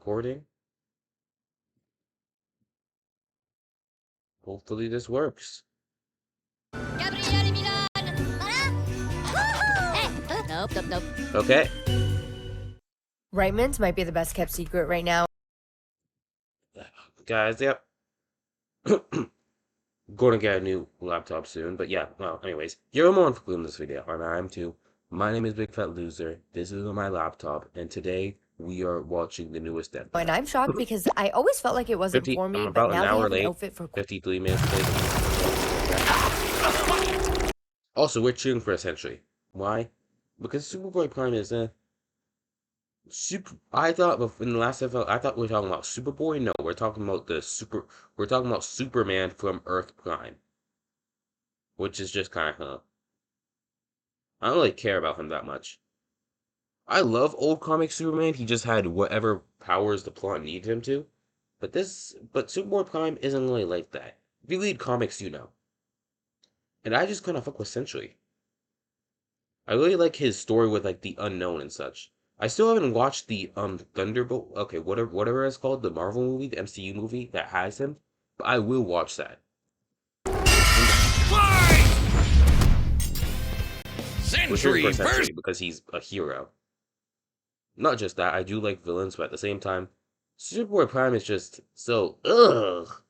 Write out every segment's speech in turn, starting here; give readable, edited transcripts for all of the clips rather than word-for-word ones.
recording. Hopefully this works. Nope. Okay. Raymond's might be the best kept secret right now. Guys, yep. Gonna get a new laptop soon, but yeah, well, anyways, you're more for in this video, and I'm too. My name is Big Fat Loser, this is my laptop, and today we are watching the newest Death Battle. And I'm shocked because I always felt like it wasn't for me, I'm but about now an they hour have an late, outfit for 53 minutes late. Also, we're cheering for a Sentry. Why? Because Superboy-Prime is I thought in the last episode, I thought we were talking about Superboy. No, we're talking about we're talking about Superman from Earth Prime. Which is just kind of, I don't really care about him that much. I love old comic Superman, he just had whatever powers the plot needed him to. But Superboy Prime isn't really like that. If you read comics, you know. And I just kind of fuck with Sentry. I really like his story with, like, the unknown and such. I still haven't watched the, Thunderbolt, okay, whatever it's called, the Marvel movie, the MCU movie that has him. But I will watch that. Sentry first, because he's a hero. Not just that, I do like villains, but at the same time, Superboy Prime is just so ugh.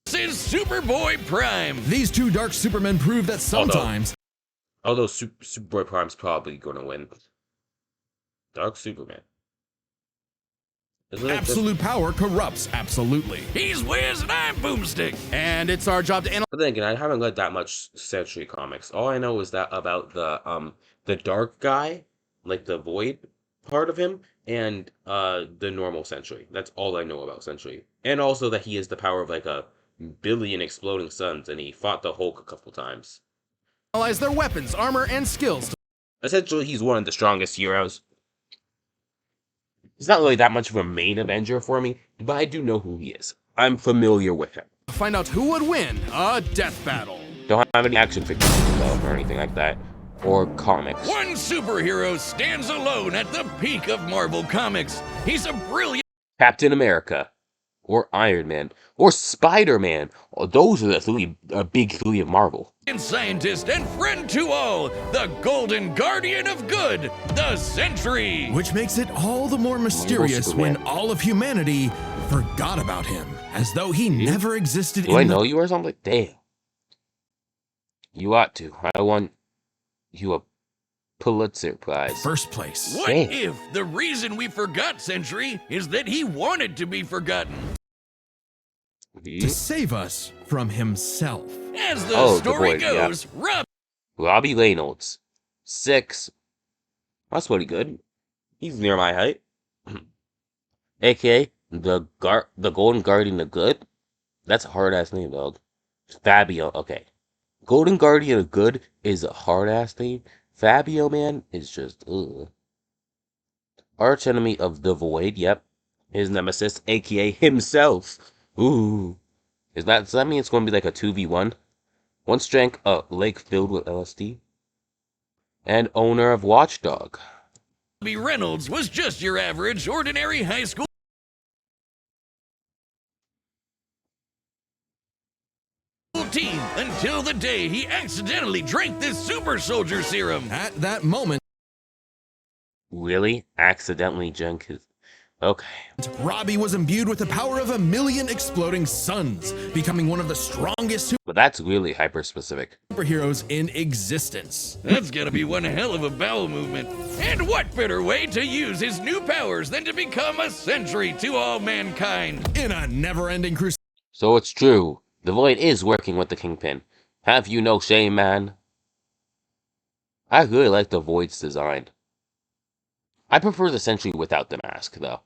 This is Superboy-Prime. These two dark Supermen prove that sometimes. Although Superboy Prime's probably gonna win. Dark Superman. Absolute power corrupts absolutely. He's Wiz and I'm Boomstick. And it's our job to analyze. But then again, I haven't read that much Sentry comics. All I know is that about the dark guy, like the void part of him, and the normal Sentry. That's all I know about Sentry. And also that he has the power of like a billion exploding suns, and he fought the Hulk a couple times. Analyze their weapons, armor, and skills. Essentially, he's one of the strongest heroes. He's not really that much of a main Avenger for me, but I do know who he is. I'm familiar with him. Find out who would win a death battle. Don't have any action figures or anything like that, or comics. One superhero stands alone at the peak of Marvel Comics. He's a brilliant Captain America, or Iron Man, or Spider-Man. Oh, those are the big three of Marvel. scientist and friend to all, the Golden Guardian of Good, the Sentry. Which makes it all the more mysterious when all of humanity forgot about him, as though he never existed. Do I know you or something? Damn. You ought to. I want you a Pulitzer Prize. First place. What if the reason we forgot Sentry is that he wanted to be forgotten? To save us from himself. As the story goes, Robbie Reynolds. 6. That's pretty good. He's near my height. AKA the Golden Guardian of Good. That's a hard ass name, dog. Fabio. Okay. Golden Guardian of Good is a hard ass name. Fabio, man, is just ugh. Arch enemy of the Void. Yep. His nemesis, AKA himself. Ooh. Does that mean it's going to be like a 2v1? Once drank a lake filled with LSD. And owner of Watchdog. Robbie Reynolds was just your average, ordinary high school teen until the day he accidentally drank this super soldier serum. At that moment, really? Accidentally drank his... Okay. Robbie was imbued with the power of 1,000,000 exploding suns, becoming one of the strongest But that's really hyper-specific. superheroes in existence. That's gotta be one hell of a bowel movement. And what better way to use his new powers than to become a Sentry to all mankind? In a never-ending crusade. So it's true. The Void is working with the Kingpin. Have you no shame, man? I really like the Void's design. I prefer the Sentry without the mask, though.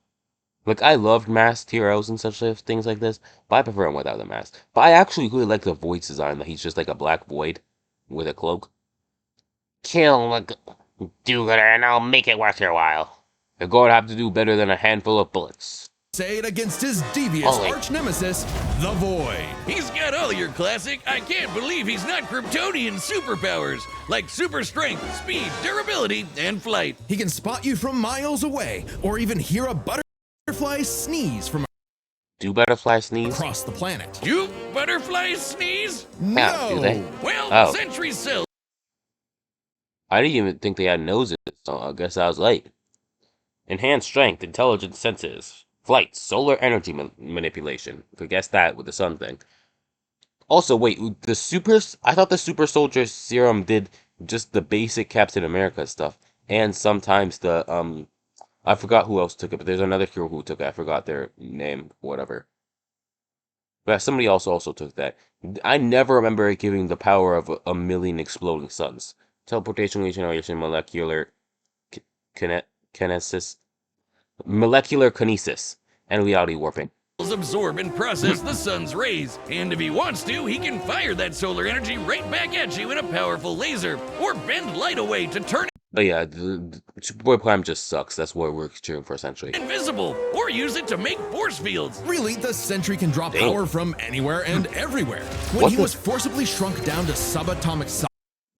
Like, I loved masked heroes and such things like this, but I prefer him without the mask. But I actually really like the Void's design, that he's just like a black void with a cloak. Kill the do-gooder and I'll make it worth your while. You're going to have to do better than a handful of bullets. Say it against his devious arch-nemesis, the Void. He's got all your classic, I can't believe he's not Kryptonian superpowers, like super strength, speed, durability, and flight. He can spot you from miles away, or even hear a butterfly butterflies sneeze from Do butterflies sneeze? across the planet. Do butterflies sneeze? Yeah, do they? Well, Oh. Sentry cells. I didn't even think they had noses, so I guess I was late. Enhanced strength, intelligence senses, flight, solar energy manipulation. Could guess that with the sun thing. Also, wait, I thought the super soldier serum did just the basic Captain America stuff, and sometimes the, I forgot who else took it, but there's another hero who took it. I forgot their name, whatever. But somebody else also took that. I never remember it giving the power of a million exploding suns. Teleportation, regeneration, molecular kinesis, and reality warping. Absorb and process the sun's rays, and if he wants to, he can fire that solar energy right back at you in a powerful laser, or bend light away to turn But yeah, the Superboy-Prime just sucks. That's why we're cheering for Sentry. it invisible, or use it to make force fields. Really, the Sentry can draw Damn. power from anywhere and everywhere. When What he the- was forcibly shrunk down to subatomic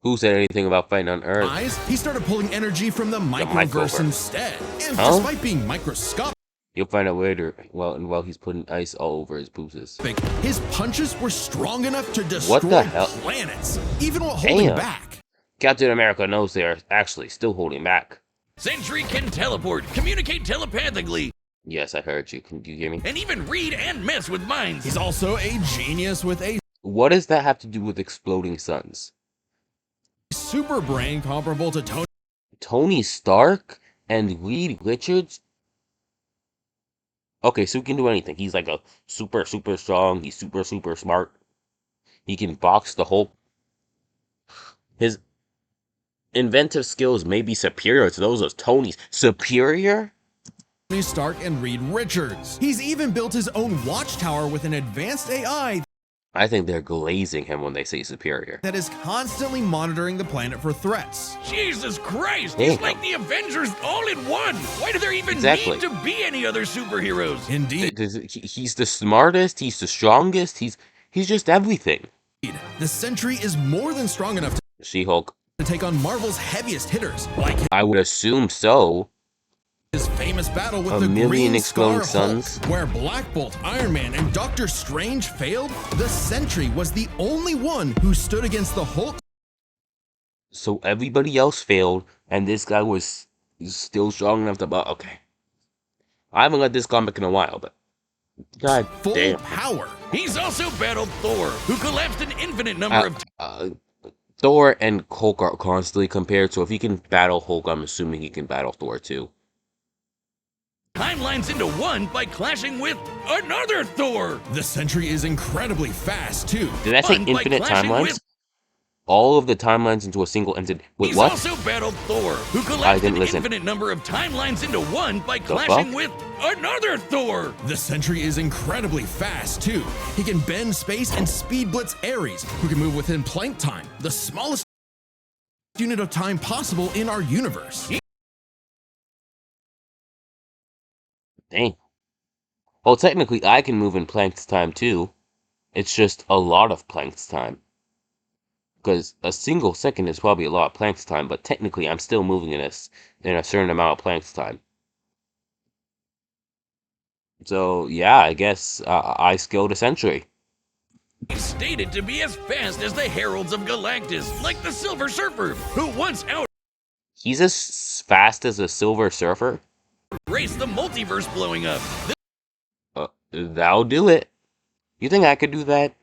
Who said anything about fighting on Earth? size, he started pulling energy from the microverse microverse. instead. And Huh? despite being microscopic, You'll find out later. While he's putting ice all over his boozes. his punches were strong enough to destroy What the hell? planets, even while holding Damn. back. Captain America knows they are actually still holding back. Sentry can teleport, communicate telepathically, Yes, I heard you. Can you hear me? and even read and mess with minds. He's also a genius with a What does that have to do with exploding suns? super brain comparable to Tony Stark and Reed Richards? Okay, so he can do anything. He's like a super strong. He's super smart. He can box the Hulk. His inventive skills may be superior to those of Tony's. Superior? Tony Stark and Reed Richards. He's even built his own watchtower with an advanced AI I think they're glazing him when they say superior. that is constantly monitoring the planet for threats. Jesus Christ, he's Damn. like the Avengers all in one. Why do there even Exactly. need to be any other superheroes? Indeed, He's the smartest. He's the strongest. He's just everything. the Sentry is more than strong enough She-Hulk. to take on Marvel's heaviest hitters, like I would assume so. his famous battle with A the million Green exploding Scar Hulk, suns. where Black Bolt, Iron Man, and Doctor Strange failed. The Sentry was the only one who stood against the Hulk. So everybody else failed, and this guy was still strong enough to. Okay. I haven't read this comic in a while, but God Full damn. power. He's also battled Thor, who collapsed an infinite number of Thor and Hulk are constantly compared, so if he can battle Hulk, I'm assuming he can battle Thor too. timelines into one by clashing with another Thor. The Sentry is incredibly fast too. Did that say Fun by infinite clashing timelines? with- All of the timelines into a single entity. Wait, He's what? also battled Thor, who I collapsed didn't an listen. infinite number of timelines into one by fuck? clashing with another Thor. The Sentry is incredibly fast too. He can bend space and speed blitz Ares, who can move within Planck time, the smallest unit of time possible in our universe. Dang. Well, technically, I can move in Planck's time too. It's just a lot of Planck's time. Because a single second is probably a lot of Planck's time, but technically, I'm still moving in a certain amount of Planck's time. So, yeah, I guess I scaled a Sentry. He's stated to be as fast as the Heralds of Galactus, like the Silver Surfer, who once He's as fast as a Silver Surfer? outraced the multiverse blowing up. That'll do it. You think I could do that?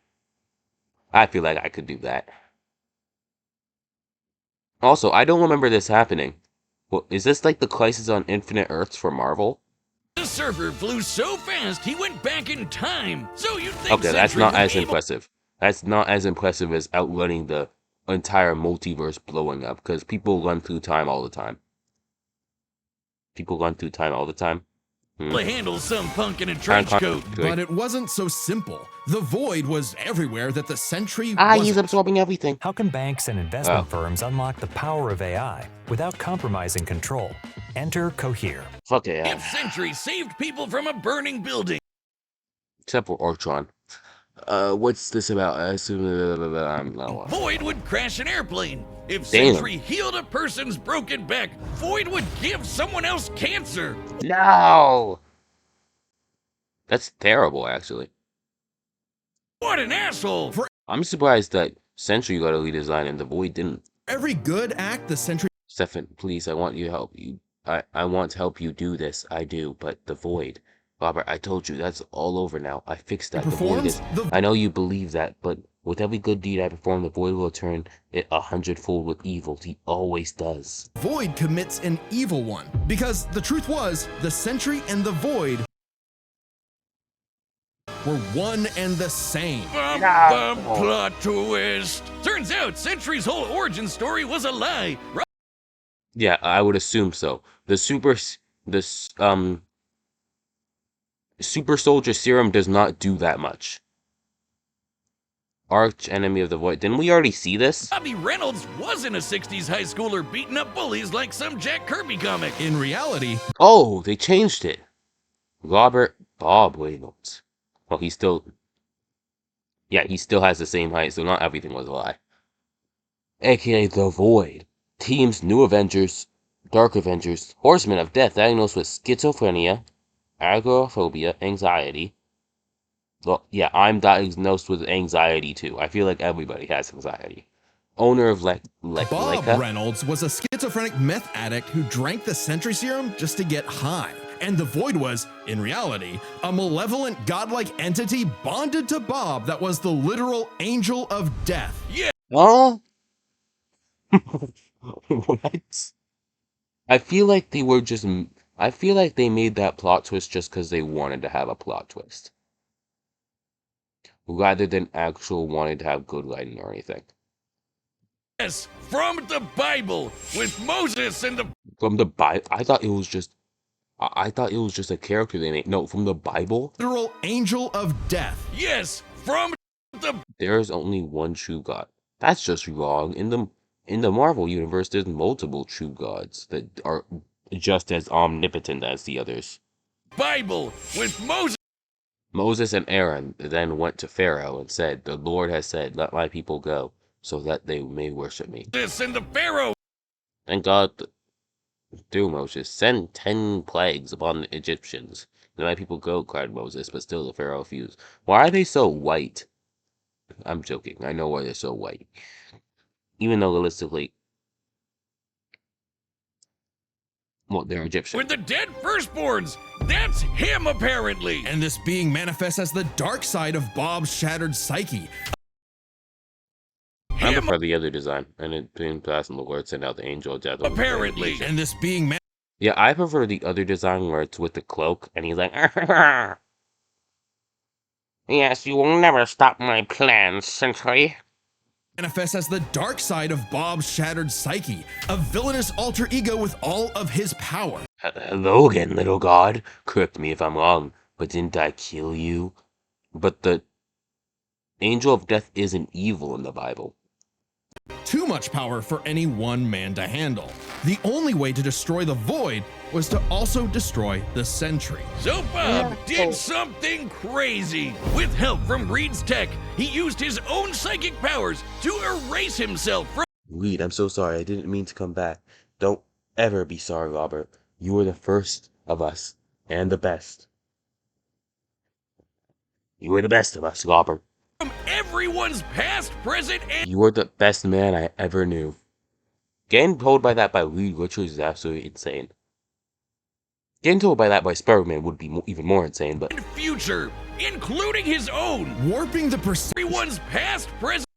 I feel like I could do that. Also, I don't remember this happening. Well, is this like the Crisis on Infinite Earths for Marvel? The Surfer flew so fast he went back in time. So you think Okay, that's Sentry not would as be able- impressive. That's not as impressive as outrunning the entire multiverse blowing up, because people run through time all the time. People run through time all the time. to handle some punk in a trench coat. But it wasn't so simple. The void was everywhere that the Sentry He's wasn't. absorbing everything. How can banks and investment firms unlock the power of AI without compromising control? Enter Cohere. Fuck yeah. If Sentry saved people from a burning building, Except for Ultron. What's this about? I don't know. Void would crash an airplane. If Damn. Sentry healed a person's broken back, Void would give someone else cancer. No! That's terrible, actually. What an asshole! I'm surprised that Sentry got a lead design and the Void didn't. Every good act the Sentry Stefan, please, I want you to help you. I want to help you do this. I do, but the Void. Robert, I told you, that's all over now. I fixed that. The Void is... I know you believe that, but with every good deed I perform, the Void will turn it 100-fold with evil. He always does. Void commits an evil one. Because the truth was, the Sentry and the Void were one and the same. Plot twist. Turns out Sentry's whole origin story was a lie. Yeah, I would assume so. The super soldier serum does not do that much. Arch enemy of the Void. Didn't we already see this? Bobby Reynolds wasn't a 60s high schooler beating up bullies like some Jack Kirby comic. In reality... Oh, they changed it. Robert Bob Reynolds. Well, he still... Yeah, he still has the same height, so not everything was a lie. AKA The Void. Team's New Avengers, Dark Avengers, Horsemen of Death diagnosed with schizophrenia, agoraphobia, anxiety. Well, yeah, I'm diagnosed with anxiety too. I feel like everybody has anxiety. Owner of Bob Leica. Reynolds was a schizophrenic meth addict who drank the Sentry serum just to get high. And the Void was, in reality, a malevolent godlike entity bonded to Bob that was the literal angel of death. Yeah. Oh? What? I feel like they were just... I feel like they made that plot twist just because they wanted to have a plot twist. Rather than actual wanting to have good writing or anything. Yes, from the Bible, with Moses and the... From the Bible? I thought it was just a character they made. No, from the Bible? Literal angel of death. Yes, from the... There is only one true God. That's just wrong. In the Marvel universe, there's multiple true gods that are just as omnipotent as the others. Bible, with Moses... Moses and Aaron then went to Pharaoh and said, "The Lord has said, let my people go, so that they may worship me." This and the Pharaoh... And God, through Moses, send 10 plagues upon the Egyptians. "Let my people go," cried Moses, but still the Pharaoh refused. Why are they so white? I'm joking. I know why they're so white. Even though realistically, well, they're Egyptian. With the dead firstborns! That's him, apparently! And this being manifests as the dark side of Bob's shattered psyche. I prefer the other design, and it being passed in the Lord sent out the angel of death. Apparently. And this being yeah, I prefer the other design where it's with the cloak, and he's like, "Yes, you will never stop my plans, Sentry." manifests as the dark side of Bob's shattered psyche, a villainous alter ego with all of his power. Hello again, little god. Correct me if I'm wrong, but didn't I kill you? But the angel of death isn't evil in the Bible. Too much power for any one man to handle. The only way to destroy the Void was to also destroy the Sentry. So Bob did something crazy. With help from Reed's tech, he used his own psychic powers to erase himself from... Reed, I'm so sorry. I didn't mean to come back. Don't ever be sorry, Robert. You were the first of us, and the best. You were the best of us, Robert. From everyone's past, present, and... You were the best man I ever knew. Getting told by that by Reed Richards is absolutely insane. Getting told by that by Spider-Man would be even more insane, but... future, including his own. Warping the perception... Everyone's past, present,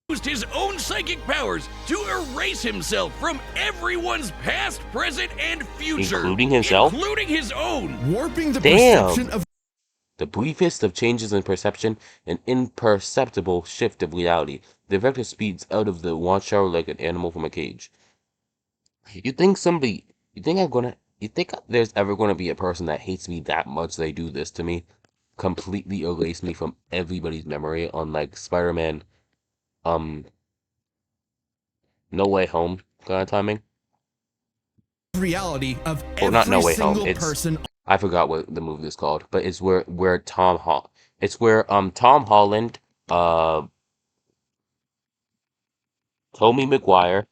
used his own psychic powers to erase himself from everyone's past, present, and future. Including himself? Including his own. Warping the perception of... The briefest of changes in perception, an imperceptible shift of reality. The vector speeds out of the watchtower like an animal from a cage. You think there's ever gonna be a person that hates me that much they do this to me? Completely erase me from everybody's memory on like Spider-Man, No Way Home kind of timing? reality of Well, not No every Way Home. single It's person... I forgot what the movie is called, but it's where Tom Holland, Tommy Maguire,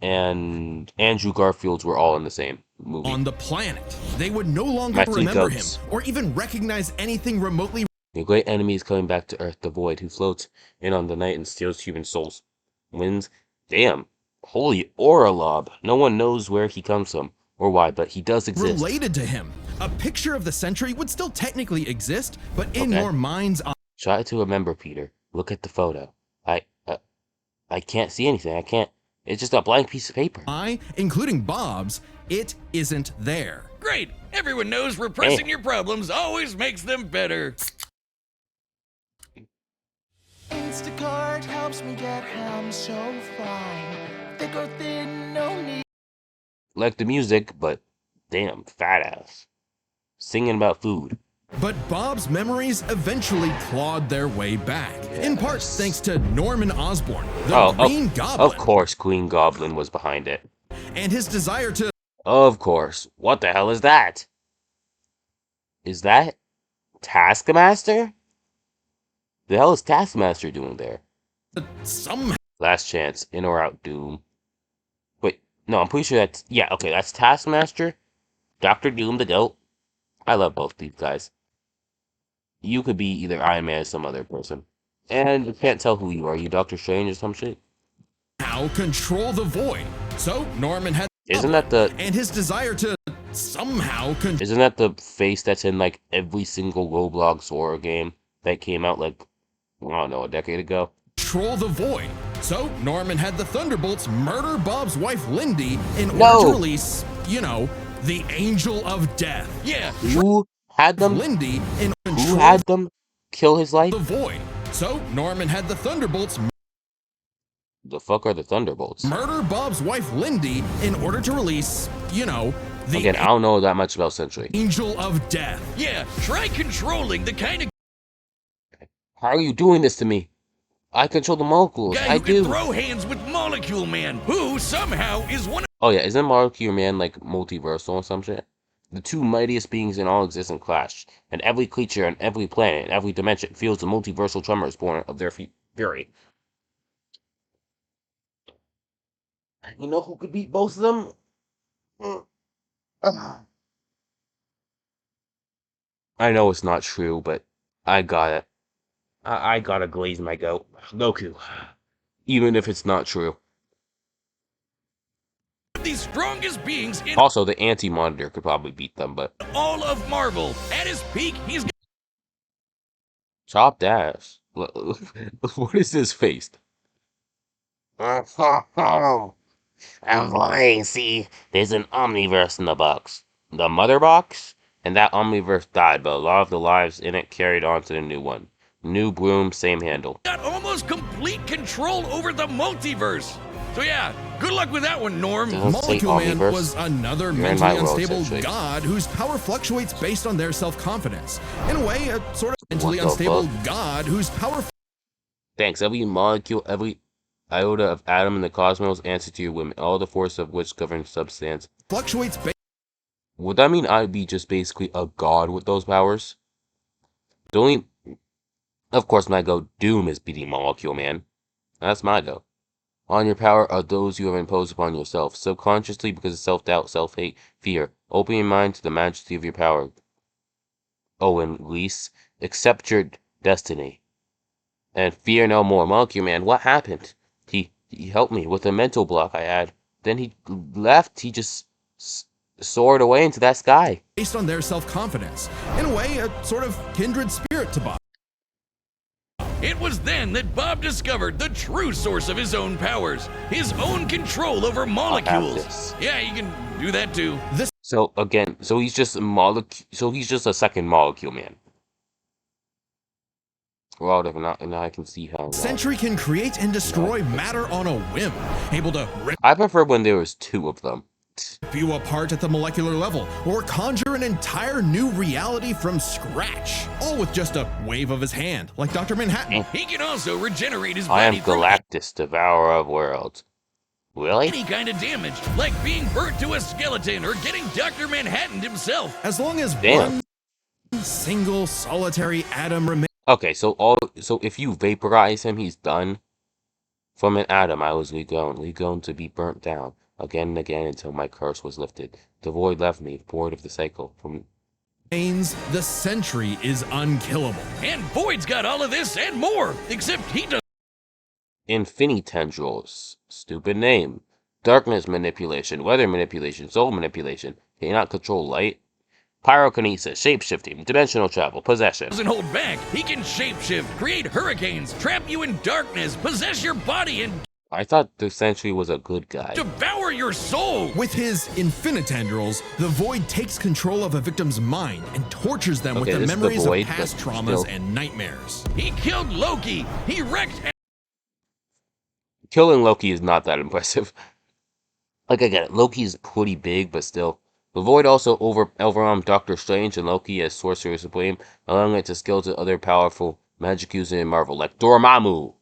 and Andrew Garfield's were all in the same movie. On the planet, they would no longer My three remember him goats. or even recognize anything remotely. The great enemy is coming back to Earth, the Void, who floats in on the night and steals human souls. Wins? Damn. Holy Oralob. No one knows where he comes from or why, but he does exist. Related to him. A picture of the Sentry would still technically exist, but in Okay. your mind's eye. Try to remember, Peter. Look at the photo. I can't see anything. I can't. It's just a blank piece of paper. Including Bob's, it isn't there. Great! Everyone knows repressing your problems always makes them better. Instacart helps me get home so fine. Thick or thin, no need. Like the music, but damn, fat ass. Singing about food. But Bob's memories eventually clawed their way back, in part thanks to Norman Osborn, the Green Goblin. Of course, Queen Goblin was behind it. And his desire to... Of course. What the hell is that? Is that Taskmaster? The hell is Taskmaster doing there? somehow... Last chance, in or out, Doom. Wait, no, I'm pretty sure that's... Yeah, okay, that's Taskmaster, Dr. Doom the Goat. I love both these guys. You could be either Iron Man or some other person. And you can't tell who you are. You Doctor Strange or some shit? control the Void. So Norman had... Isn't that the... And his desire to somehow... Isn't that the face that's in, like, every single Roblox horror game that came out, like, I don't know, a decade ago? Control the Void. So Norman had the Thunderbolts murder Bob's wife Lindy in order to release, you know, the Angel of Death. Yeah. Who had them? Lindy in Who had them kill his life? the Void. So Norman had the Thunderbolts The fuck are the Thunderbolts? murder Bob's wife Lindy in order to release, you know, the Again, I don't know that much about Sentry. Angel of Death. Yeah, try controlling the kind of How are you doing this to me? I control the molecules. guy I who can do. throw hands with Molecule Man, who somehow is one of Oh yeah, isn't Molecule Man like multiversal or some shit? The two mightiest beings in all existence clash, and every creature on every planet, in every dimension, feels the multiversal tremors born of their fury. You know who could beat both of them? I know it's not true, but I gotta. I gotta glaze my goat. Goku. Even if it's not true. the strongest beings in Also, the Anti-Monitor could probably beat them, but... all of Marvel. At his peak, he's Chopped ass. What is his face? I'm lying, see? There's an Omniverse in the box. The Mother Box? And that Omniverse died, but a lot of the lives in it carried on to the new one. New broom, same handle. got almost complete control over the multiverse. So yeah, good luck with that one, Norm. Doesn't say Molecule Man Omniverse. was another You're in mentally my world, unstable Sentry. god whose power fluctuates based on their self-confidence. In a way, a sort of mentally What the unstable fuck? god whose power Thanks. Every molecule, every iota of atom in the cosmos answer to your women, all the force of which governs substance. fluctuates based Would that mean I'd be just basically a god with those powers? The only... Of course, my go, Doom is beating Molecule Man. That's my go. On your power are those you have imposed upon yourself, subconsciously because of self-doubt, self-hate, fear. Open your mind to the majesty of your power. Oh, and Reese, accept your destiny. And fear no more. Molecule Man, what happened? He helped me with a mental block I had. Then he left. He just soared away into that sky. on their self-confidence. In a way, a sort of kindred spirit to Bob. It was then that Bob discovered the true source of his own powers, his own control over molecules. this. Yeah, you can do that too. So again, so he's just a So he's just a second Molecule Man. Well, if not, now I can see how. Sentry can create and destroy matter on a whim, able to rip I prefer when there was two of them. you apart at the molecular level, or conjure an entire new reality from scratch, all with just a wave of his hand, like Dr. Manhattan. He can also regenerate his I am body from Galactus, devourer of worlds. Really? any kind of damage, like being burnt to a skeleton or getting Dr. Manhattan himself. As long as Damn. one single solitary atom remains. Okay, so if you vaporize him, he's done. From an atom I was legoed to be burnt down, again and again until my curse was lifted. The void left me, bored of the cycle. From The Sentry is unkillable. And Void's got all of this and more, except he does. Infinitendrils. Stupid name. Darkness manipulation, weather manipulation, soul manipulation. Cannot control light. Pyrokinesis, shapeshifting, dimensional travel, possession. Doesn't hold back. He can shapeshift, create hurricanes, trap you in darkness, possess your body, and I thought the Sentry was a good guy. devour your soul. With his Infinitendrils, the Void takes control of a victim's mind and tortures them with the this is the memories Void, of past but traumas still. and nightmares. He killed Loki. He wrecked. Killing Loki is not that impressive. Like, I get it, Loki's pretty big, but still. The Void also overwhelmed Doctor Strange and Loki as Sorcerer Supreme, allowing it to scale to other powerful magic users in Marvel, like Dormammu,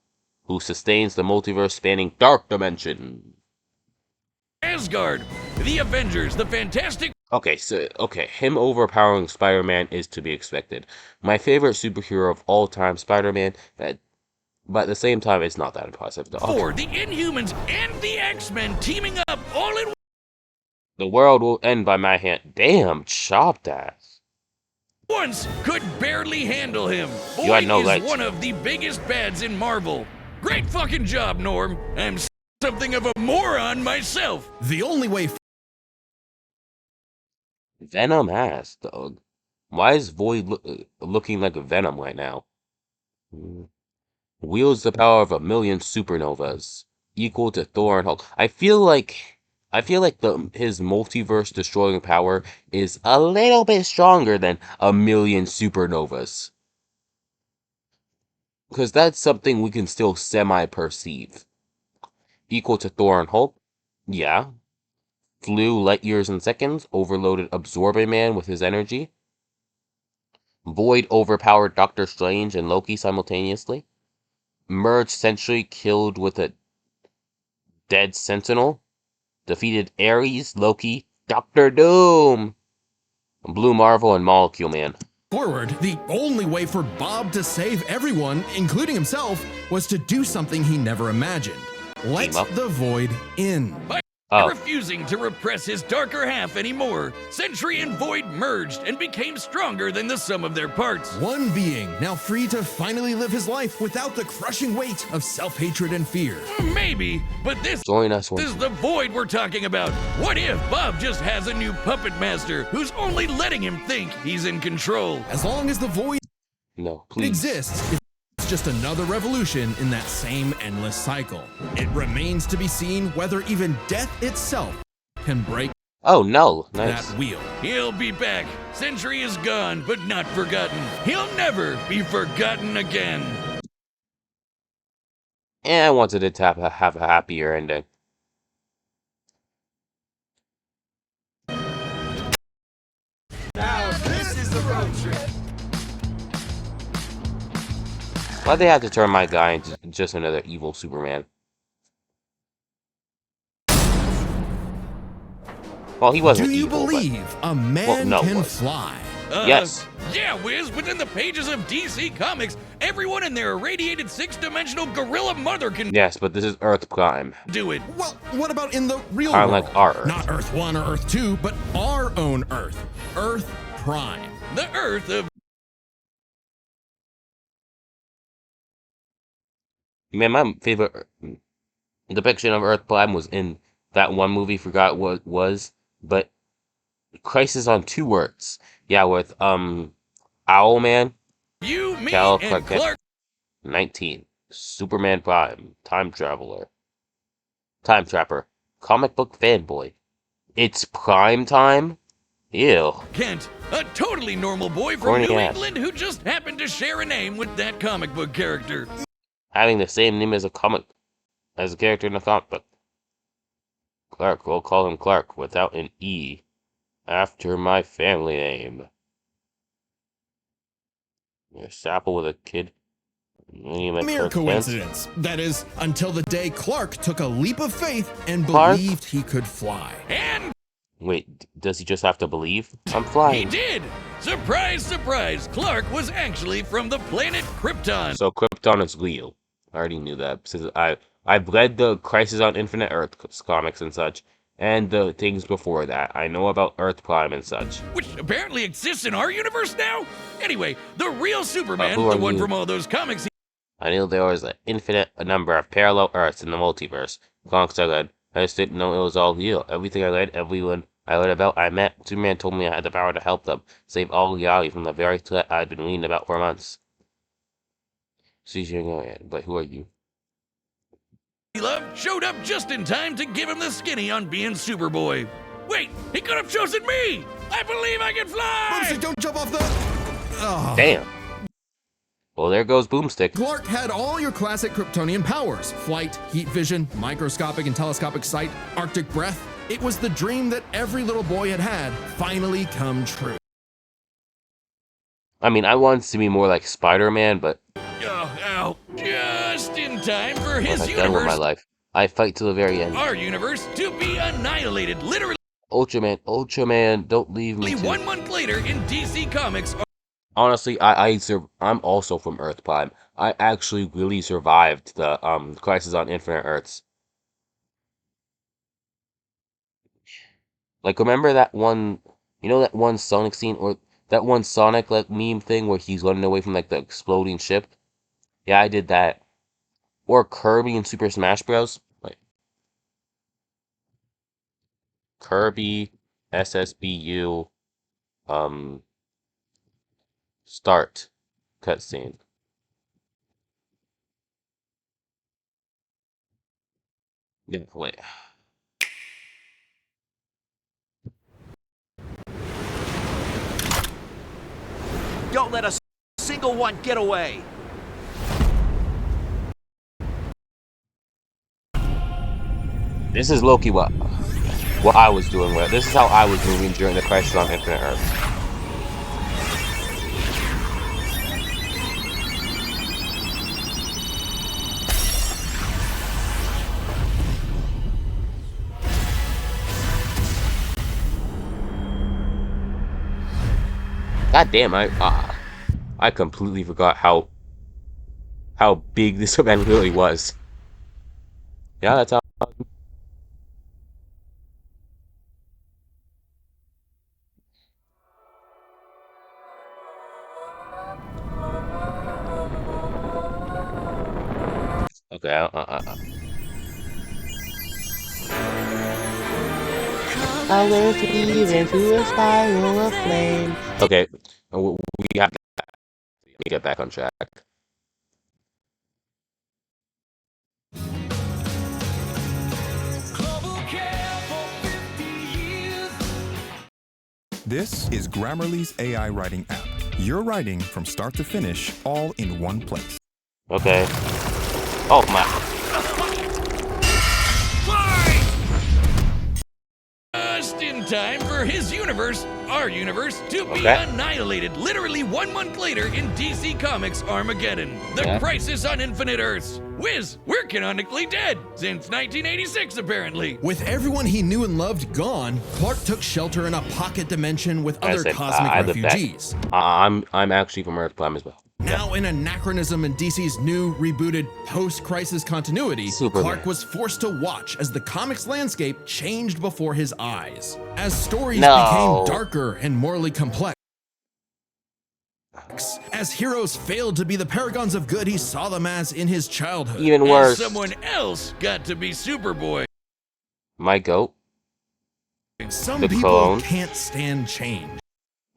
who sustains the multiverse-spanning Dark Dimension. Asgard, the Avengers, the Fantastic. Okay, him overpowering Spider-Man is to be expected. My favorite superhero of all time, Spider-Man, but at the same time, it's not that impressive. Four, the Inhumans and the X-Men teaming up all in The world will end by my hand. Damn, chopped ass. once. Could barely handle him. You had Void no is legs. one of the biggest bads in Marvel. Great fucking job, Norm. I'm something of a moron myself. The only way Venom ass, dog. Why is Void looking like a Venom right now? Wields the power of 1,000,000 supernovas, equal to Thor and Hulk. I feel like his multiverse destroying power is a little bit stronger than 1,000,000 supernovas. Because that's something we can still semi-perceive. Equal to Thor and Hulk? Yeah. Flew light years in seconds, overloaded Absorbing Man with his energy. Void overpowered Doctor Strange and Loki simultaneously. Merged Sentry killed with a dead Sentinel. Defeated Ares, Loki, Doctor Doom, Blue Marvel, and Molecule Man. forward, the only way for Bob to save everyone, including himself, was to do something he never imagined. Let Team up. the Void in. By Oh. refusing to repress his darker half anymore, Sentry and Void merged and became stronger than the sum of their parts. One being, now free to finally live his life without the crushing weight of self-hatred and fear. Maybe, but this Join us is when the Void we're talking about. What if Bob just has a new puppet master who's only letting him think he's in control? As long as the Void no, please. exists, it's just another revolution in that same endless cycle. It remains to be seen whether even death itself can break Oh no, nice. that wheel. He'll be back. Sentry is gone, but not forgotten. He'll never be forgotten again. I wanted it to have a happier ending. Now this is the road trip. Why'd they have to turn my guy into just another evil Superman? Well, he wasn't Do you evil, believe a man no, can was. fly? Yes. Yeah, Wiz, within the pages of DC Comics, everyone in their irradiated six-dimensional gorilla mother can Yes, but this is Earth Prime. do it. Well, what about in the real Kinda world? like our Earth. Not Earth 1 or Earth 2, but our own Earth. Earth Prime. The Earth of Man, my favorite depiction of Earth Prime was in that one movie, forgot what it was, but Crisis on Two Words. Yeah, with Owlman, you, me, Cal, and Clark Kent. Clark. 19. Superman Prime, Time Traveler, Time Trapper, comic book fanboy. It's prime time? Ew. Kent, a totally normal boy from Corny New ass. England who just happened to share a name with that comic book character. Having the same name as a character in a comic book. Clark, we'll call him Clark without an E. After my family name. A Sapple with a kid. Mere coincidence. That is, until the day Clark took a leap of faith and Clark? believed he could fly. And Wait, does he just have to believe? I'm he flying. did! Surprise, surprise! Clark was actually from the planet Krypton. So Krypton is real. I already knew that since I've read the Crisis on Infinite Earth comics and such, and the things before that. I know about Earth Prime and such. Which apparently exists in our universe now? Anyway, the real Superman, who are the one you? from all those comics. I knew there was an infinite number of parallel Earths in the multiverse. Comics I read. I just didn't know it was all real. Everything I read, everyone I read about, I met. Superman told me I had the power to help them, save all reality from the very threat I'd been reading about for months. See, you're going, but who are you? Love showed up just in time to give him the skinny on being Superboy. Wait, he could have chosen me! I believe I can fly! Boomstick, don't jump off the... Oh. Damn. Well, there goes Boomstick. Clark had all your classic Kryptonian powers. Flight, heat vision, microscopic and telescopic sight, Arctic breath. It was the dream that every little boy had finally come true. I mean, I wanted to be more like Spider-Man, but Ow. Just in time for what his have I done with my universe, life? I fight to the very end. our universe, to be annihilated. Literally Ultraman, don't leave me. 1 month later in DC Comics. Honestly, I'm also from Earth Prime. I actually really survived the Crisis on Infinite Earths. Like, remember that one, that one Sonic scene, or that one Sonic, like, meme thing where he's running away from, like, the exploding ship? Yeah, I did that. Or Kirby in Super Smash Bros. Like, Kirby, SSBU, start cutscene. Yeah, wait. Don't let a single one get away. This is Loki what I was doing with. This is how I was moving during the Crisis on Infinite Earths. God damn, I completely forgot how big this event really was. Yeah, that's how. Okay, I will feed into a spiral of flame. Okay, we have to get back on track. This is Grammarly's AI writing app. You're writing from start to finish, all in one place. Okay. Oh my. Just in time for his universe, our universe, to be annihilated. Literally 1 month later in DC Comics Armageddon. The Crisis on Infinite Earths. Whiz, we're canonically dead since 1986, apparently. With everyone he knew and loved gone, Clark took shelter in a pocket dimension with other cosmic refugees. I'm actually from Earth Prime as well. Now an anachronism in DC's new, rebooted, post-crisis continuity, Superman. Clark was forced to watch as the comics landscape changed before his eyes. As stories became darker and morally complex, as heroes failed to be the paragons of good he saw them as in his childhood. Even worse. Someone else got to be Superboy. My goat. Some the people clone. can't stand change.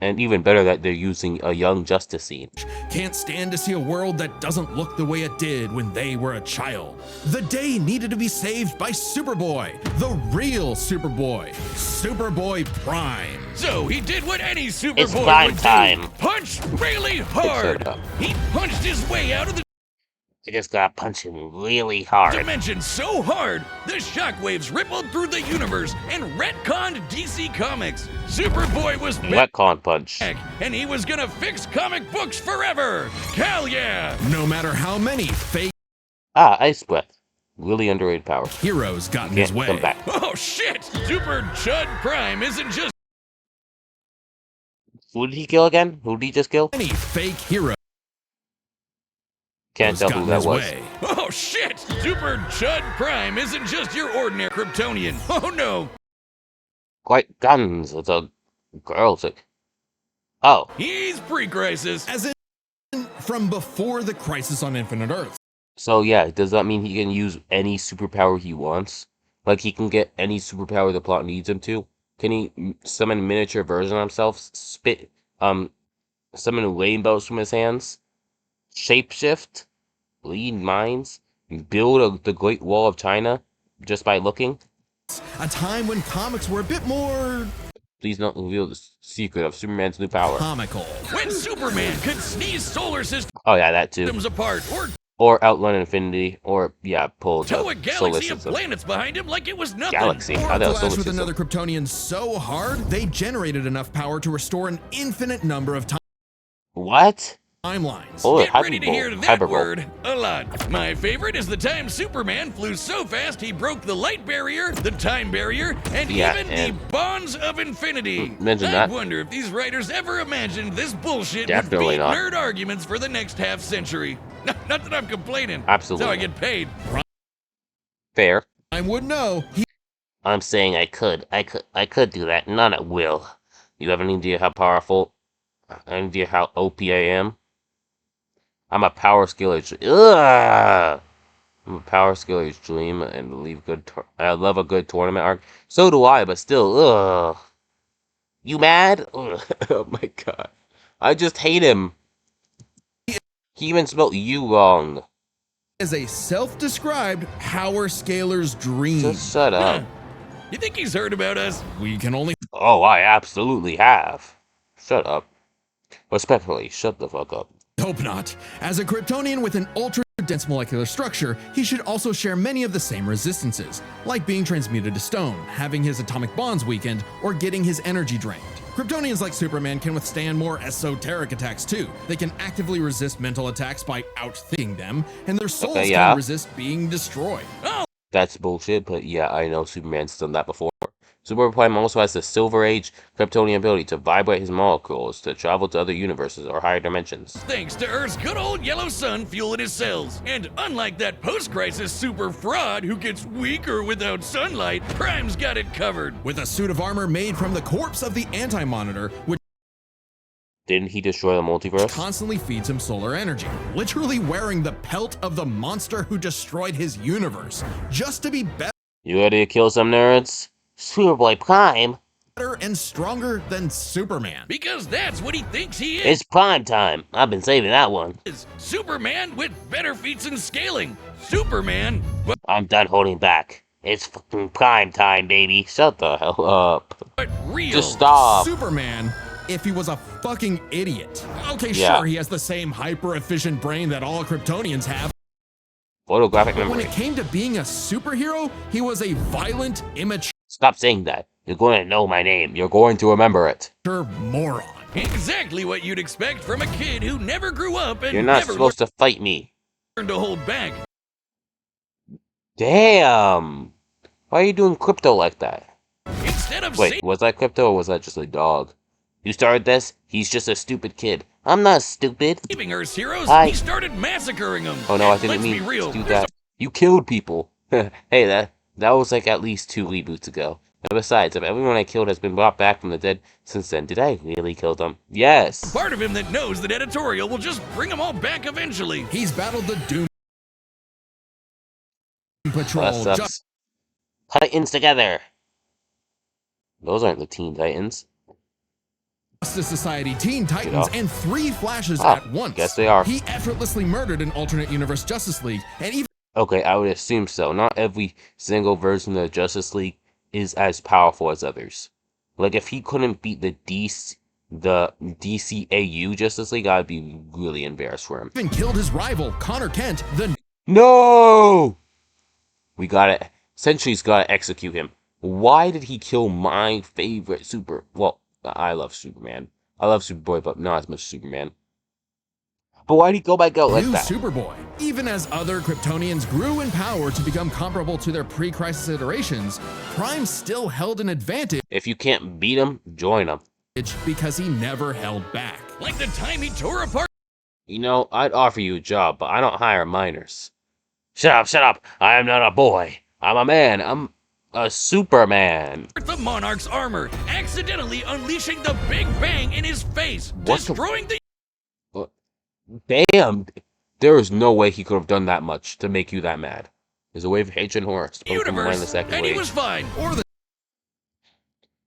And even better that they're using a young Justice scene. Can't stand to see a world that doesn't look the way it did when they were a child. The day needed to be saved by Superboy, the real Superboy, Superboy-Prime. So he did what any Superboy It's prime would time. do. Punch really hard. He punched his way out of the You just gotta punch him really hard. dimension so hard, the shockwaves rippled through the universe and retconned DC Comics. Superboy was Retcon punch. back, and he was gonna fix comic books forever. Hell yeah! No matter how many fake Ice Breath. Really underrated power. heroes got in his way. Come back. Oh shit! Super Chud Prime isn't just Who did he kill again? Who did he just kill? Many fake heroes Can't tell who that was. Way. Oh shit! Super Chud Prime isn't just your ordinary Kryptonian. Oh no! Quite guns. It's a girl. Oh. He's pre-crisis. As in from before the Crisis on Infinite Earths. So yeah, does that mean he can use any superpower he wants? Like he can get any superpower the plot needs him to? Can he summon a miniature version of himself? Summon rainbows from his hands? Shapeshift? Lead minds? Build the Great Wall of China just by looking? A time when comics were a bit more... Please don't reveal the secret of Superman's new power. Comical. When Superman could sneeze solar systems Oh yeah, that too. apart, Or outrun infinity, or yeah, pull the tow a solar galaxy of system. planets behind him like it was nothing. Galaxy? Or How the hell clash solar with system? another Kryptonian so hard, they generated enough power to restore an infinite number of What? timelines. Oh, Get ready to hear that hyperbole. word a lot. My favorite is the time Superman flew so fast he broke the light barrier, the time barrier, and Yeah, even and- the bonds of infinity. Mention I that. wonder if these writers ever imagined this bullshit Definitely would beat not. nerd arguments for the next half century. Not that I'm complaining. Absolutely That's how I not. get paid. Fair. I would know. I'm saying I could do that, not at will. You have any idea how powerful, any idea how OP I am? I'm a power scaler's ugh! I'm a power scaler's dream and believe I love a good tournament arc. So do I, but still, ugh. You mad? Ugh. Oh my god. I just hate him. He even spelled you wrong. Is a self-described power scaler's dream. Just shut up. You think he's heard about us? We can only Oh, I absolutely have. Shut up. Respectfully, shut the fuck up. hope not. As a Kryptonian with an ultra-dense molecular structure, he should also share many of the same resistances, like being transmuted to stone, having his atomic bonds weakened, or getting his energy drained. Kryptonians like Superman can withstand more esoteric attacks too. They can actively resist mental attacks by outthinking them, and their souls yeah. can resist being destroyed. That's bullshit, but yeah, I know Superman's done that before. Superboy-Prime also has the Silver Age Kryptonian ability to vibrate his molecules to travel to other universes or higher dimensions. Thanks to Earth's good old yellow sun fueling his cells. And unlike that post-crisis super fraud who gets weaker without sunlight, Prime's got it covered. With a suit of armor made from the corpse of the Anti-Monitor, which Didn't he destroy the multiverse? constantly feeds him solar energy, literally wearing the pelt of the monster who destroyed his universe, just to be better You ready to kill some nerds? Superboy-Prime? and stronger than Superman. Because that's what he thinks he is. It's prime time. I've been saving that one. Superman with better feats in scaling. Superman, I'm done holding back. It's fucking prime time, baby. Shut the hell up. but real. Just stop. Superman, if he was a fucking idiot. Okay, Yeah. sure, he has the same hyper-efficient brain that all Kryptonians have, Photographic but when memory. it came to being a superhero, he was a violent, immature Stop saying that. You're going to know my name. You're going to remember it. moron. Exactly what you'd expect from a kid who never grew up and You're not never supposed to fight me. learned to hold back. Damn. Why are you doing crypto like that? Instead of Wait, was that crypto or was that just a dog? You started this? He's just a stupid kid. I'm not stupid. saving Earth's heroes, Hi. he started massacring them. Oh no, I And didn't let's mean be real, to do there's that. You killed people. Hey, that was like at least 2 reboots ago. And besides, if everyone I killed has been brought back from the dead since then, did I really kill them? Yes. a part of him that knows that editorial will just bring them all back eventually. He's battled the Doom Patrol, That sucks. Titans together. Those aren't the Teen Titans. Justice Society, Teen Titans, off. and 3 Flashes Ah, at once. guess they are. He effortlessly murdered an alternate universe Justice League, and even Okay, I would assume so. Not every single version of the Justice League is as powerful as others. Like, if he couldn't beat the DCAU Justice League, I'd be really embarrassed for him. killed his rival, Connor Kent, the No! We gotta... Sentry's gotta execute him. Why did he kill my favorite super... Well, I love Superman. I love Superboy, but not as much Superman. But why'd he go back out like new that? Superboy. Even as other Kryptonians grew in power to become comparable to their pre-crisis iterations, Prime still held an advantage If you can't beat him, join him. because he never held back. Like the time he tore apart You know, I'd offer you a job, but I don't hire minors. Shut up, shut up. I am not a boy. I'm a man. I'm a Superman. The Monarch's armor, accidentally unleashing the Big Bang in his face, destroying the... Damn. There is no way he could have done that much to make you that mad. There's a wave of hatred and horror. universe, and he was fine. Or the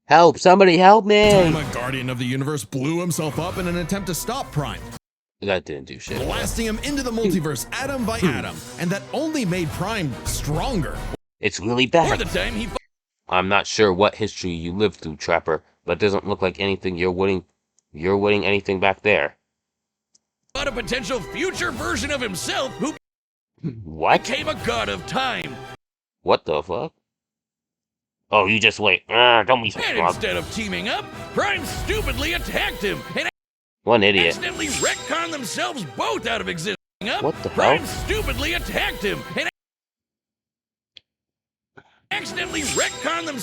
Help! Somebody help me! time a guardian of the universe blew himself up in an attempt to stop Prime, That didn't do shit. blasting him into the multiverse atom by atom, and that only made Prime stronger. It's really Or the bad. time he I'm not sure what history you lived through, Trapper, but it doesn't look like anything you're winning anything back there. fought a potential future version of himself who What? became a god of time. What the fuck? Oh, you just wait. Don't be so And smug. instead of teaming up, Prime stupidly attacked him and One idiot. accidentally retconned themselves both out of existing. What the hell? Prime stupidly attacked him and accidentally retconned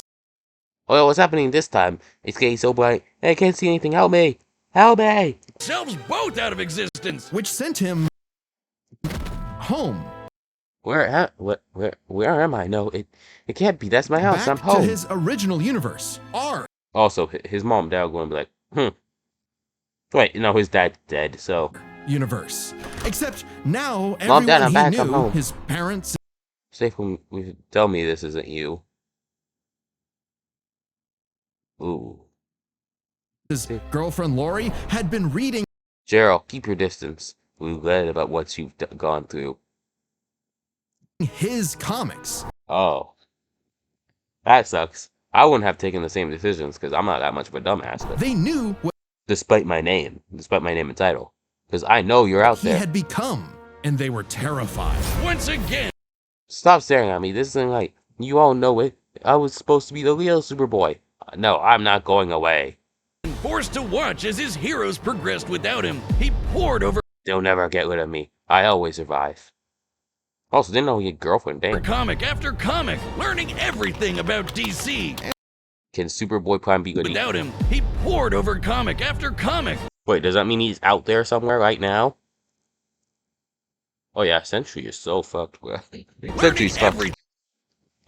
Oh, what's happening this time? It's getting so bright. I can't see anything. Help me! Help me! themselves both out of existence. Which sent him home. Where am I? No, it can't be. That's my house. I'm Back to home. his original universe. R. Also, his mom and dad are going to be like, Wait, no, his dad's dead, so. Universe. Except now Mom, Dad, everyone I'm he back. knew, I'm home. his parents, Safe when tell me this isn't you. Ooh. his girlfriend Lori, had been reading Gerald, keep your distance. We've read about what you've gone through. his comics. Oh. That sucks. I wouldn't have taken the same decisions because I'm not that much of a dumbass, but They knew what despite my name and title. Because I know you're out he there. had become, and they were terrified. Once again, Stop staring at me. This isn't right. You all know it. I was supposed to be the real Superboy. No, I'm not going away. forced to watch as his heroes progressed without him, he poured over They'll never get rid of me. I always survive. Also, didn't know he had a girlfriend. Damn. comic after comic, learning everything about DC. Can Superboy-Prime be good? Without him, he poured over comic after comic, Wait, does that mean he's out there somewhere right now? Oh yeah, Sentry is so fucked, bro. learning Sentry's fucked. everything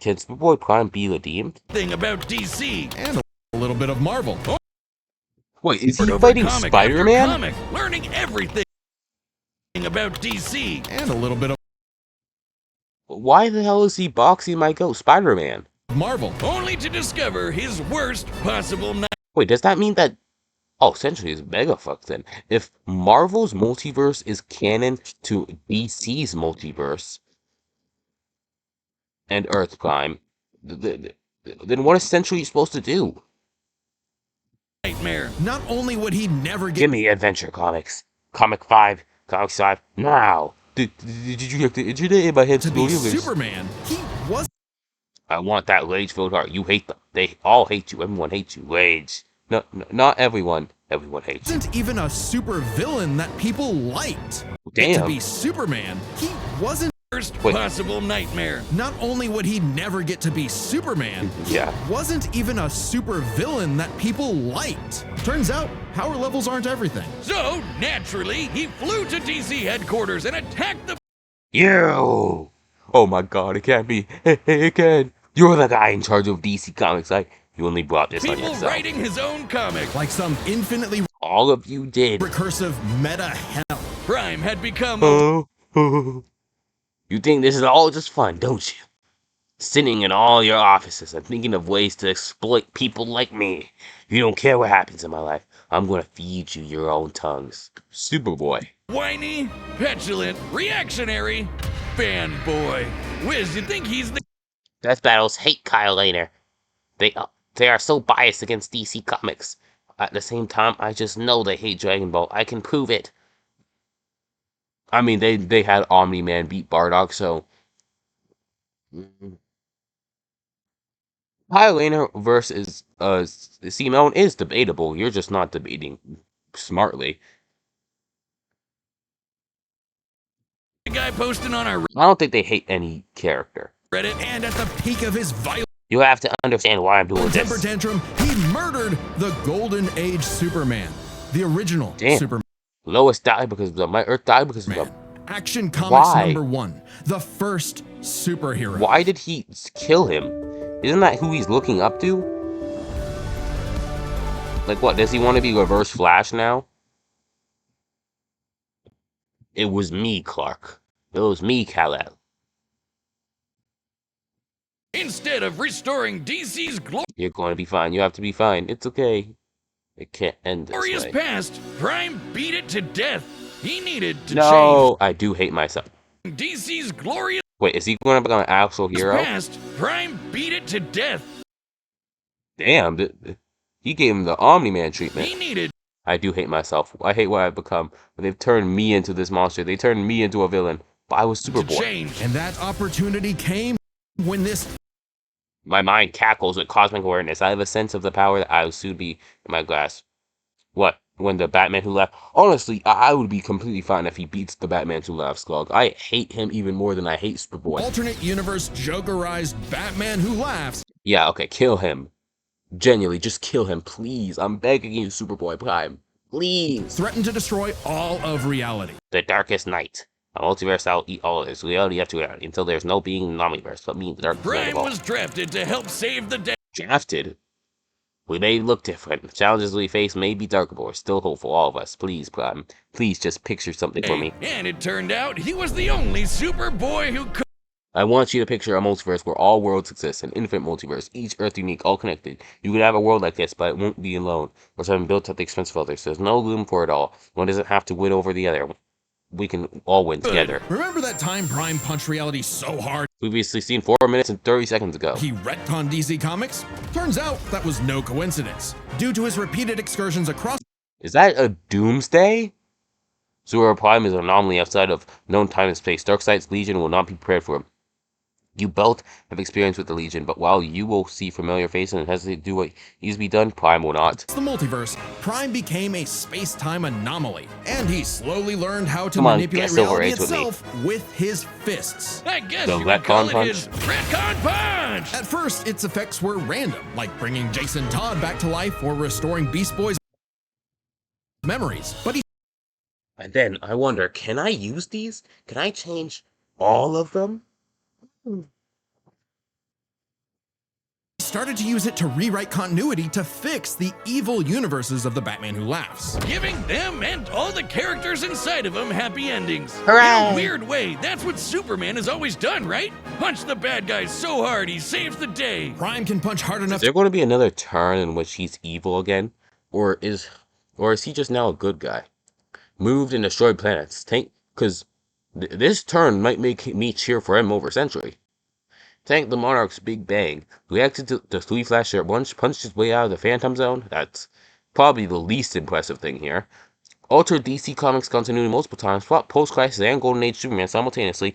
Can Superboy-Prime be redeemed? about DC. And a little bit of Marvel. Wait, is he Poured over fighting comic after Spider-Man? comic, learning everything about DC. And a little bit of Why the hell is he boxing my ghost, Spider-Man? Marvel. Only to discover his worst possible night. Wait, does that mean that... Oh, Sentry is mega fucked then. If Marvel's multiverse is canon to DC's multiverse and Earth Prime, then what is Sentry supposed to do? Nightmare. Not only would he never get Give me Adventure Comics. Comics 5, now. Did you get the internet in my head? to be Superman, he was I want that rage-filled heart. You hate them. They all hate you. Everyone hates you. Rage. No, not everyone. Everyone hates you. wasn't even a super villain that people liked. Damn. To be Superman, he wasn't. Worst Wait. possible nightmare. Not only would he never get to be Superman, Yeah. he wasn't even a super villain that people liked. Turns out, power levels aren't everything. So, naturally, he flew to DC headquarters and attacked the You! Oh my god, it can't be. It can. You're the guy in charge of DC Comics. You only brought this on people yourself. writing his own comic. Like some infinitely All of you did. recursive meta hell. Prime had become Oh. You think this is all just fun, don't you? Sitting in all your offices and thinking of ways to exploit people like me. You don't care what happens in my life. I'm gonna feed you your own tongues. Superboy. whiny, petulant, reactionary, fanboy. Wiz, you think he's the Death Battles hate Kyle Rayner. They are so biased against DC Comics. At the same time, I just know they hate Dragon Ball. I can prove it. I mean, they had Omni-Man beat Bardock, so... Kyle Rayner versus Simone is debatable. You're just not debating smartly. guy posting on our I don't think they hate any character. Reddit? And at the peak of his violent You have to understand why I'm doing temper this. tantrum, he murdered the Golden Age Superman, the original Damn. Superman. Lois died because of them. My Earth died because of them. Action Comics Why? #1, the first superhero. Why did he kill him? Isn't that who he's looking up to? Like, what? Does he want to be Reverse Flash now? It was me, Clark. It was me, Kal-El. Instead of restoring DC's You're going to be fine. You have to be fine. It's okay. It can't end this glorious way. past, Prime beat it to death. He needed to No, I do hate myself. change DC's glorious Wait, is he going to become an actual hero? past, Prime beat it to death. Damn, he gave him the Omni-Man treatment. He needed I do hate myself. I hate what I've become. But they've turned me into this monster. They turned me into a villain. But I was to Superboy. change. And that opportunity came when this My mind cackles with cosmic awareness. I have a sense of the power that I will soon be in my grasp. What? When the Batman Who Laughs? Honestly, I would be completely fine if he beats the Batman Who Laughs, Slug. I hate him even more than I hate Superboy. alternate universe Jokerized Batman Who Laughs Yeah, okay, kill him. Genuinely, just kill him, please. I'm begging you, Superboy-Prime. Please. threatened to destroy all of reality. The darkest night. A multiverse I'll eat all of this. Reality after reality until there's no being in the omniverse but me, the darkest night Prime of all. was drafted to help save the day. Drafted? We may look different. The challenges we face may be darker, but we're still hopeful, all of us. Please, Prime. Please just picture something for me. And it turned out he was the only Superboy who could. I want you to picture a multiverse where all worlds exist, an infinite multiverse, each Earth unique, all connected. You could have a world like this, but it won't be alone, or something built at the expense of others. There's no room for it all. One doesn't have to win over the other. We can all win together. Remember that time Prime punched reality so hard Previously seen 4 minutes and 30 seconds ago. he retconned DC Comics? Turns out that was no coincidence. Due to his repeated excursions across Is that a doomsday? Superboy-Prime is an anomaly outside of known time and space. Darkseid's Legion will not be prepared for him. You both have experience with the Legion, but while you will see familiar faces and hesitate to do what needs to be done, Prime will not. the multiverse, Prime became a space-time anomaly, and he slowly learned how to Come on, manipulate get Silver reality Age with me. itself with his fists. I guess The you would call it retcon his retcon punch. At first, its effects were random, like bringing Jason Todd back to life or restoring Beast Boy's memories, but he And then I wonder, can I use these? Can I change all of them? started to use it to rewrite continuity to fix the evil universes of the Batman Who Laughs. Giving them and all the characters inside of them happy endings. In Hooray! a weird way, that's what Superman has always done, right? Punch the bad guy so hard he saves the day. Prime can punch hard Is enough there going to be another turn in which he's evil again? Or is he just now a good guy? Moved and destroyed planets. Because this turn might make me cheer for him over Sentry. Tank the Monarch's Big Bang. Reacted to the 3 Flash at once, punched his way out of the Phantom Zone. That's probably the least impressive thing here. Altered DC Comics continuity multiple times, fought Post-Crisis and Golden Age Superman simultaneously.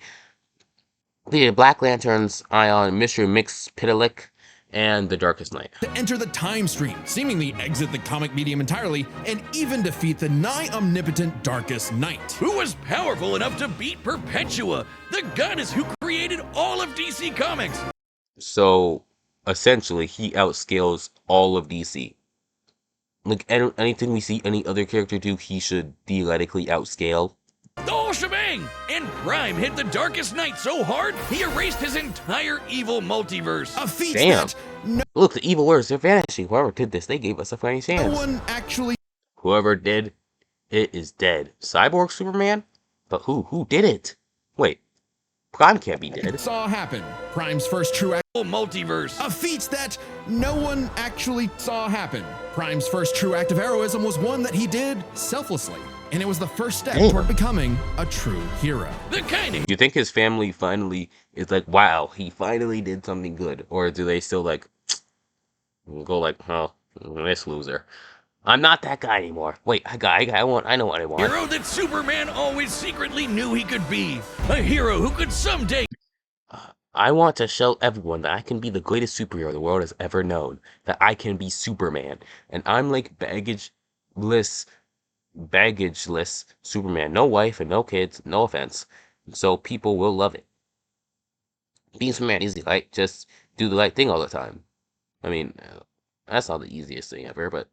Defeated Black Lantern's Ion, Mr. Mix Pitalik, and The Darkest Night. to enter the time stream, seemingly exit the comic medium entirely, and even defeat the nigh omnipotent Darkest Night. Who was powerful enough to beat Perpetua, the goddess who created all of DC Comics? So, essentially, he outscales all of DC. Like, anything we see any other character do, he should theoretically outscale. The whole shebang! And Prime hit the Darkest Night so hard, he erased his entire evil multiverse. A feat Damn. that no Look, the evil words, they're vanishing. Whoever did this, they gave us a fighting chance. one actually Whoever did, it is dead. Cyborg Superman? But who did it? Wait, Prime can't be dead. saw happen. Prime's first true act. Multiverse. A feat that no one actually saw happen. Prime's first true act of heroism was one that he did selflessly, and it was the first step Damn. toward becoming a true hero. The kind of Do you think his family finally is like, wow, he finally did something good? Or do they still like, go like, oh, this loser. I'm not that guy anymore. Wait, I know what I want. hero that Superman always secretly knew he could be. A hero who could someday I want to show everyone that I can be the greatest superhero the world has ever known. That I can be Superman. And I'm like baggageless Superman. No wife and no kids, no offense. So people will love it. Being Superman is easy, right? Just do the right thing all the time. I mean, that's not the easiest thing ever, but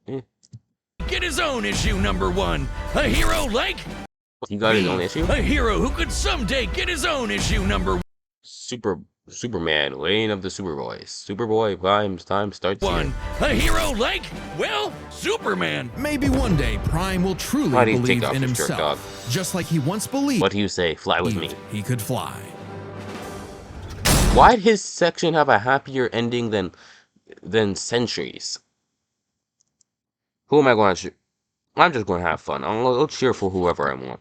get his own issue #1. A hero like He got his own issue? a hero who could someday get his own issue #1. Superman, Reign of the Superboys. Superboy-Prime's time starts here. A hero like, well, Superman. Maybe one day Prime will truly Why do you believe take off in your shirt, dog? himself, just like he once believed What do you say? Fly with me. he could fly. Why'd his section have a happier ending than Sentry's? Who am I going to shoot? I'm just going to have fun. I'll cheer for whoever I want.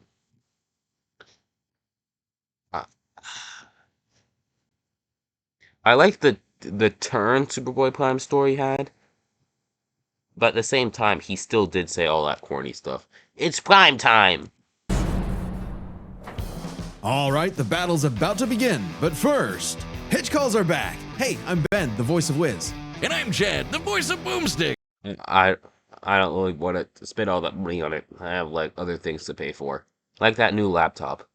I like the turn Superboy-Prime story had, but at the same time, he still did say all that corny stuff. It's prime time! All right, the battle's about to begin, but first, Hitch calls are back. Hey, I'm Ben, the voice of Wiz. And I'm Chad, the voice of Boomstick. I don't really want to spend all that money on it. I have, like, other things to pay for. Like that new laptop.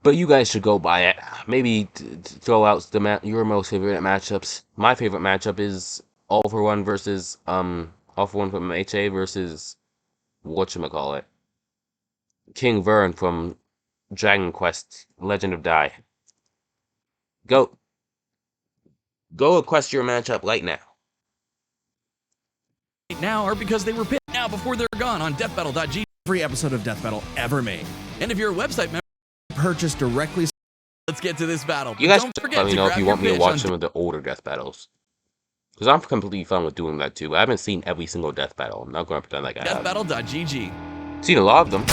But you guys should go buy it. Maybe throw out your most favorite matchups. My favorite matchup is All For One versus, All For One from HA versus, whatchamacallit, King Vern from Dragon Quest, Legend of Dai. Go request your matchup right now. Now are because they were picked now before they're gone on deathbattle.g. Every episode of Death Battle ever made. And if you're a website member, Purchased directly. let's get to this battle. You guys Don't forget let me to know if grab you your want me to pitch watch on some of the older death battles. Because I'm completely fine with doing that too. I haven't seen every single death battle. I'm not going to pretend like I have. deathbattle.gg. Seen a lot of them.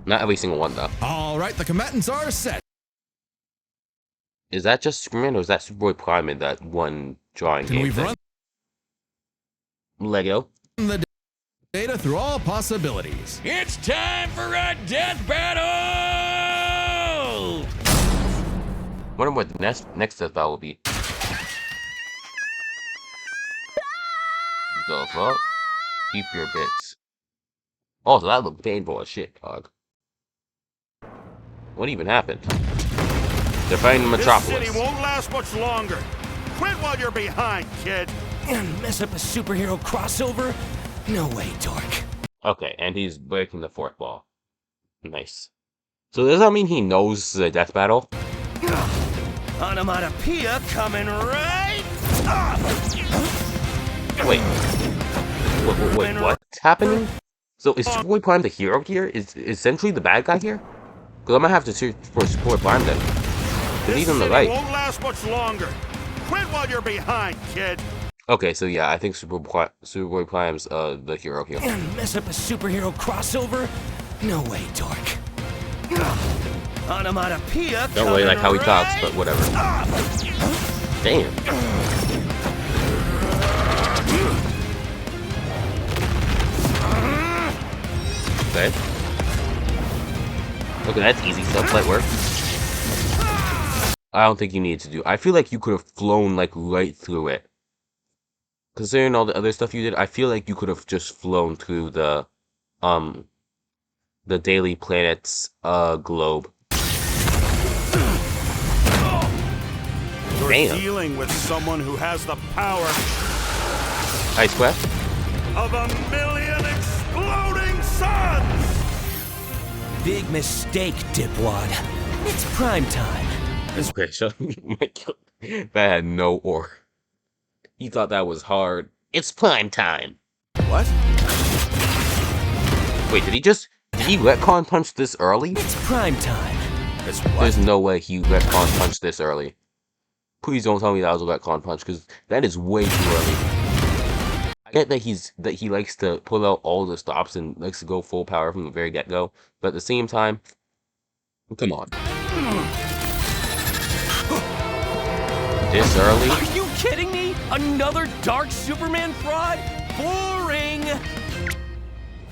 Not every single one though. All right, the combatants are set. Is that just Superman or is that Superboy-Prime in that one drawing Can game we thing? run Lego. the data through all possibilities? It's time for a death battle! Wonder what the next death battle will be. The fuck? Keep your bits. Oh, so that looked painful as shit, dog. What even happened? They're fighting Metropolis. This city won't last much longer. Quit while you're behind, kid. Mess up a superhero crossover? No way, dork. Okay, and he's breaking the fourth wall. Nice. So does that mean he knows the death battle? Onomatopoeia coming right Wait, what's happening? So is Superboy-Prime the hero here? Is Sentry the bad guy here? Because I might have to search for Superboy-Prime then. Because he's on the right. won't last much longer. Quit while you're behind, kid. Okay, so yeah, I think Superboy-Prime's the hero here. Mess up a superhero crossover? No way, dork. Onomatopoeia Don't really like how he talks, but whatever. Damn. Okay. Okay, that's easy stuff, light work. I don't think you need to do. I feel like you could have flown like right through it. Considering all the other stuff you did, I feel like you could have just flown through the Daily Planet's globe. You're Damn. dealing with someone who has the power Ice Quest? of 1,000,000 exploding suns. Big mistake, dipwad. It's prime time. Okay, shut that had no ore. He thought that was hard. It's prime time. What? Wait, did he retcon punch this early? It's prime time. It's what? There's no way he retcon punched this early. Please don't tell me that was a retcon punch, because that is way too early. I get that he likes to pull out all the stops and likes to go full power from the very get-go, but at the same time, come on. This early? Are you kidding me? Another Dark Superman fraud? Boring!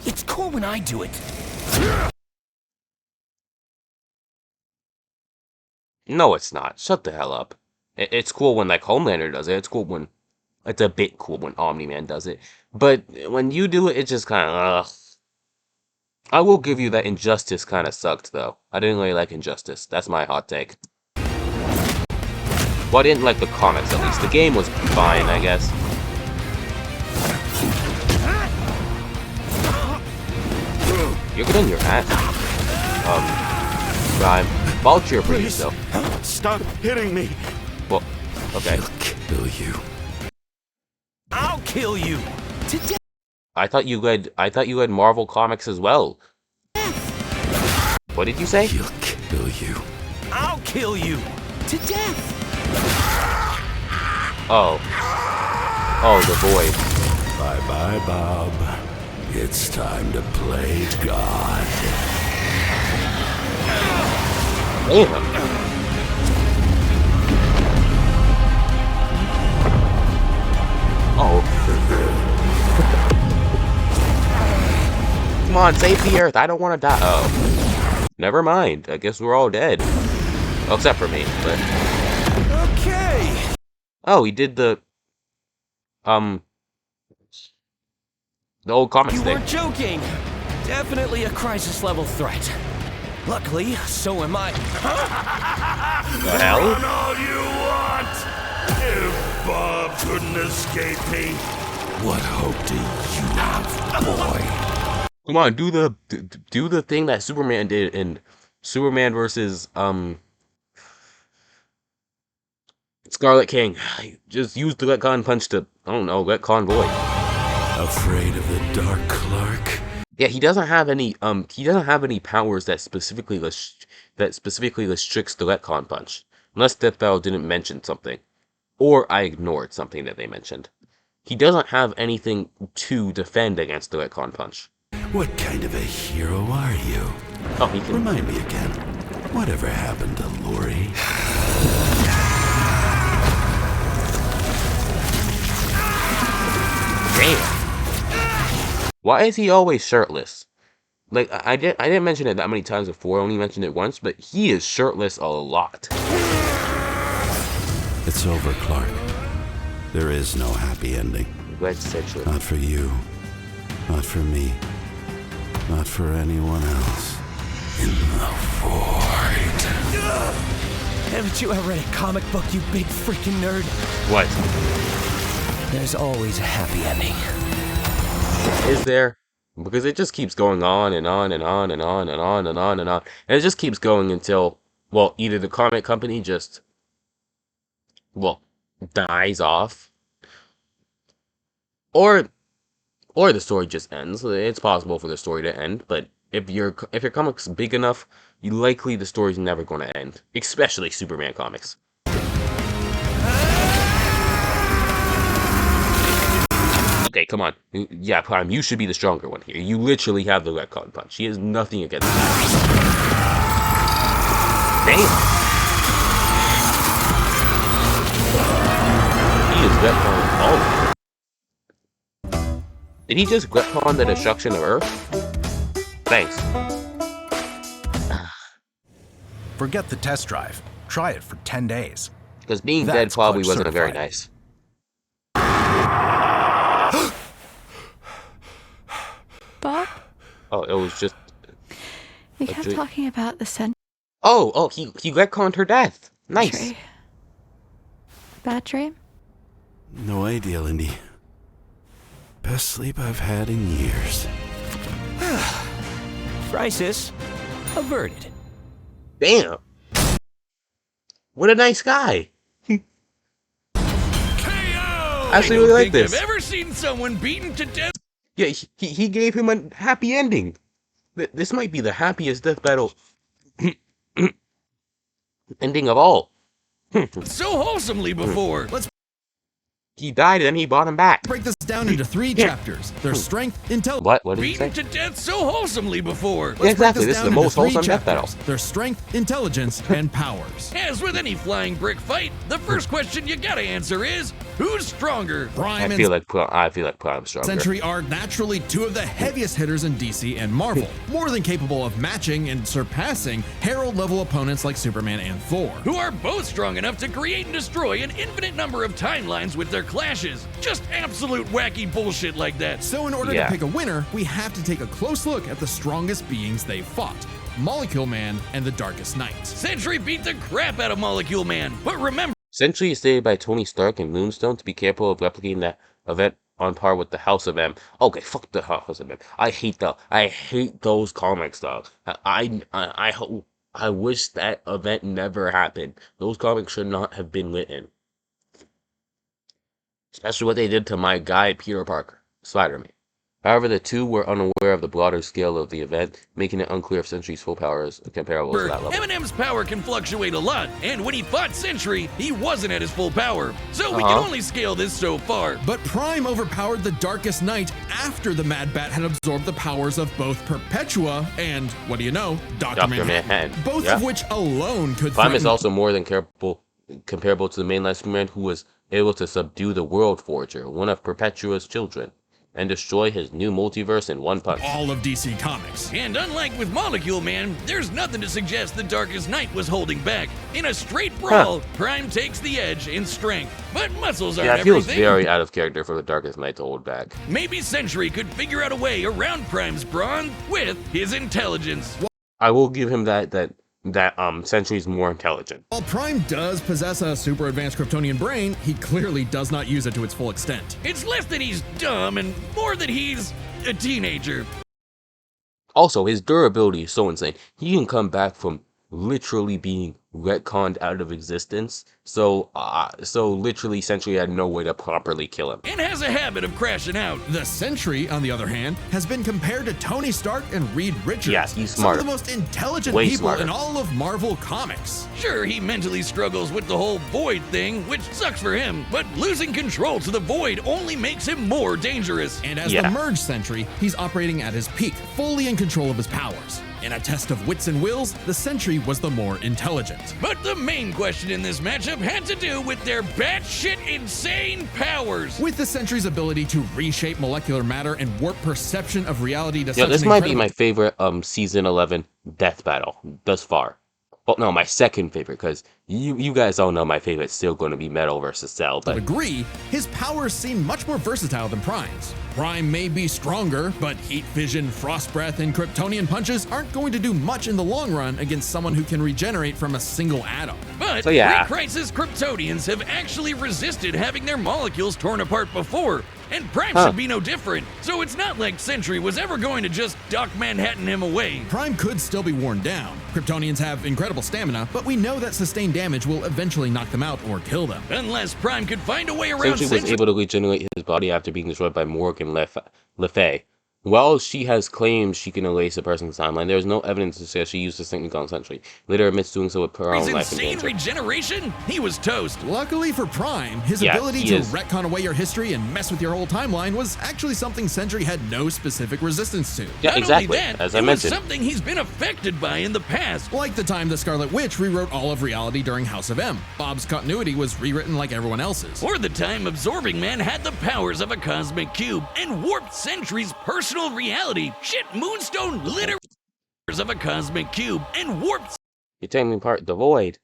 It's cool when I do it. No, it's not. Shut the hell up. It's cool when, like, Homelander does it. It's cool when... It's a bit cool when Omni-Man does it. But when you do it, it's just kind of... I will give you that Injustice kind of sucked, though. I didn't really like Injustice. That's my hot take. Well, I didn't like the comics, at least. The game was fine, I guess. You're getting your ass. Prime. Vulture for yourself. Stop hitting me. Well, okay. He'll kill you. I'll kill you. Today. I thought you had Marvel Comics as well. What did you say? He'll kill you. I'll kill you. To death. Oh. Oh, the void. Bye-bye, Bob. It's time to play God. Damn. Oh. Come on, save the Earth. I don't want to die. Oh. Never mind. I guess we're all dead. Well, except for me, but... Okay. Oh, he did the old comics You thing. weren't joking. Definitely a crisis level threat. Luckily, so am I. The hell? Run all you want. If Bob couldn't escape me. What hope do you have, boy? Come on, do the thing that Superman did in Superman versus Scarlet King. Just use the retcon punch to, I don't know, retcon void. Afraid of the Dark Clark? Yeah, he doesn't have any powers that specifically restricts the retcon punch. Unless Death Battle didn't mention something. Or I ignored something that they mentioned. He doesn't have anything to defend against the retcon punch. What kind of a hero are you? Oh, he can... Remind me again. Whatever happened to Lori? Damn. Why is he always shirtless? Like, I didn't mention it that many times before, I only mentioned it once, but he is shirtless a lot. It's over, Clark. There is no happy ending. Red Sentry. Not for you. Not for me. Not for anyone else. In the void. Haven't you ever read a comic book, you big freaking nerd? What? There's always a happy ending. Is there? Because it just keeps going on and on and on and on and on and on and on. And it just keeps going until, well, either the comic company just, well, dies off. Or the story just ends. It's possible for the story to end, but if your comic's big enough, likely the story's never going to end. Especially Superman comics. Okay, come on. Yeah, Prime, you should be the stronger one here. You literally have the retcon punch. He has nothing against you. Damn. He is retconning all of it. Did he just retcon the destruction of Earth? Thanks. Forget the test drive. Try it for 10 days. Because being dead probably wasn't a very nice. Bob? Oh, it was just... You kept talking about the Sentry. Oh, he retconned her death. Nice. Bad dream? No idea, Lindy. Best sleep I've had in years. Crisis averted. Damn. What a nice guy. I actually really like this. I've ever seen someone beaten to death. Yeah, he gave him a happy ending. This might be the happiest Death Battle ending of all. So wholesomely before. He died and then he brought him back. Break this down into 3 chapters. Their strength, intelligence. What did he say? Beaten to death so wholesomely before. Yeah, exactly. This is the most wholesome death battle. Their strength, intelligence, and powers. As with any flying brick fight, the first question you gotta answer is, who's stronger? Prime I feel like Prime's stronger. Sentry are naturally 2 of the heaviest hitters in DC and Marvel, more than capable of matching and surpassing Herald-level opponents like Superman and Thor. Who are both strong enough to create and destroy an infinite number of timelines with their clashes. Just absolute wacky bullshit like that. So in order to pick a winner, we have to take a close look at the strongest beings they've fought. Molecule Man and the Darkest Knight. Sentry beat the crap out of Molecule Man, but remember... Sentry is stated by Tony Stark and Moonstone to be capable of replicating that event on par with the House of M. Okay, fuck the House of M. I hate those comics, dog. I wish that event never happened. Those comics should not have been written. Especially what they did to my guy, Peter Parker, Spider-Man. However, the two were unaware of the broader scale of the event, making it unclear if Sentry's full power is comparable to that level. Eminem's power can fluctuate a lot, and when he fought Sentry, he wasn't at his full power. So we can only scale this so far. But Prime overpowered the Darkest Knight after the Mad Bat had absorbed the powers of both Perpetua and, what do you know, Dr. Manhattan. Both of which alone could Prime is also more than comparable to the mainline Superman, who was able to subdue the World Forger, one of Perpetua's children, and destroy his new multiverse in one punch. All of DC Comics. And unlike with Molecule Man, there's nothing to suggest the Darkest Knight was holding back. In a straight brawl, Prime takes the edge in strength, but muscles aren't everything. Yeah, it feels very out of character for the Darkest Knight to hold back. Maybe Sentry could figure out a way around Prime's brawn with his intelligence. I will give him that Sentry's more intelligent. While Prime does possess a super advanced Kryptonian brain, he clearly does not use it to its full extent. It's less that he's dumb and more that he's a teenager. Also, his durability is so insane. He can come back from literally being retconned out of existence. So literally Sentry had no way to properly kill him. And has a habit of crashing out. The Sentry, on the other hand, has been compared to Tony Stark and Reed Richards. Yes, he's smarter. Some of the most intelligent Way people smarter. in all of Marvel Comics. Sure, he mentally struggles with the whole Void thing, which sucks for him, but losing control to the Void only makes him more dangerous. And as the Merge Sentry, he's operating at his peak, fully in control of his powers. In a test of wits and wills, the Sentry was the more intelligent. But the main question in this matchup had to do with their batshit insane powers. With the Sentry's ability to reshape molecular matter and warp perception of reality to such this might be my favorite season 11 death battle thus far. Well, no, my second favorite, because you guys all know my favorite's still going to be Metal versus Cell. But agree, his powers seem much more versatile than Prime's. Prime may be stronger, but heat vision, frost breath, and Kryptonian punches aren't going to do much in the long run against someone who can regenerate from a single atom. But pre-crisis Kryptonians have actually resisted having their molecules torn apart before, and Prime should be no different. So it's not like Sentry was ever going to just Doc Manhattan him away. Prime could still be worn down. Kryptonians have incredible stamina, but we know that sustained damage will eventually knock them out or kill them. Unless Prime could find a way around Sentry was able to regenerate his body after being destroyed by Morgan Le Fay. While she has claimed she can erase a person's timeline, there is no evidence to suggest she used this technique on Sentry. Later admits doing so with her own life in danger. Regeneration? He was toast. Luckily for Prime, his ability to retcon away your history and mess with your whole timeline was actually something Sentry had no specific resistance to. Yeah, exactly, as I mentioned. It was something he's been affected by in the past. Like the time the Scarlet Witch rewrote all of reality during House of M. Bob's continuity was rewritten like everyone else's. Or the time Absorbing Man had the powers of a cosmic cube and warped Sentry's personal reality. Shit, Moonstone literally of a cosmic cube and warped. You're taking me apart the Void.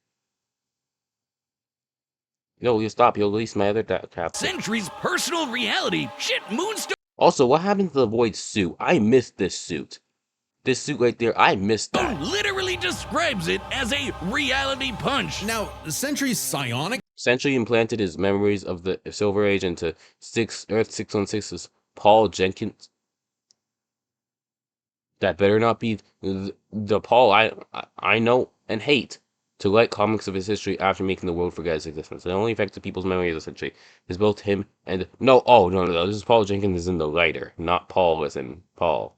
Yo, you stop. You'll release my other cap. Sentry's personal reality. Shit, Moonstone. Also, what happened to the Void's suit? I missed this suit. This suit right there, I missed that. Literally describes it as a reality punch. Now, Sentry's psionic. Sentry implanted his memories of the Silver Age into Earth 616's Paul Jenkins. That better not be the Paul I know and hate to write comics of his history after making the world forget his existence. It only affects people's memory of the Sentry. It's both him and no. This is Paul Jenkins is in the writer, not Paul as in Paul.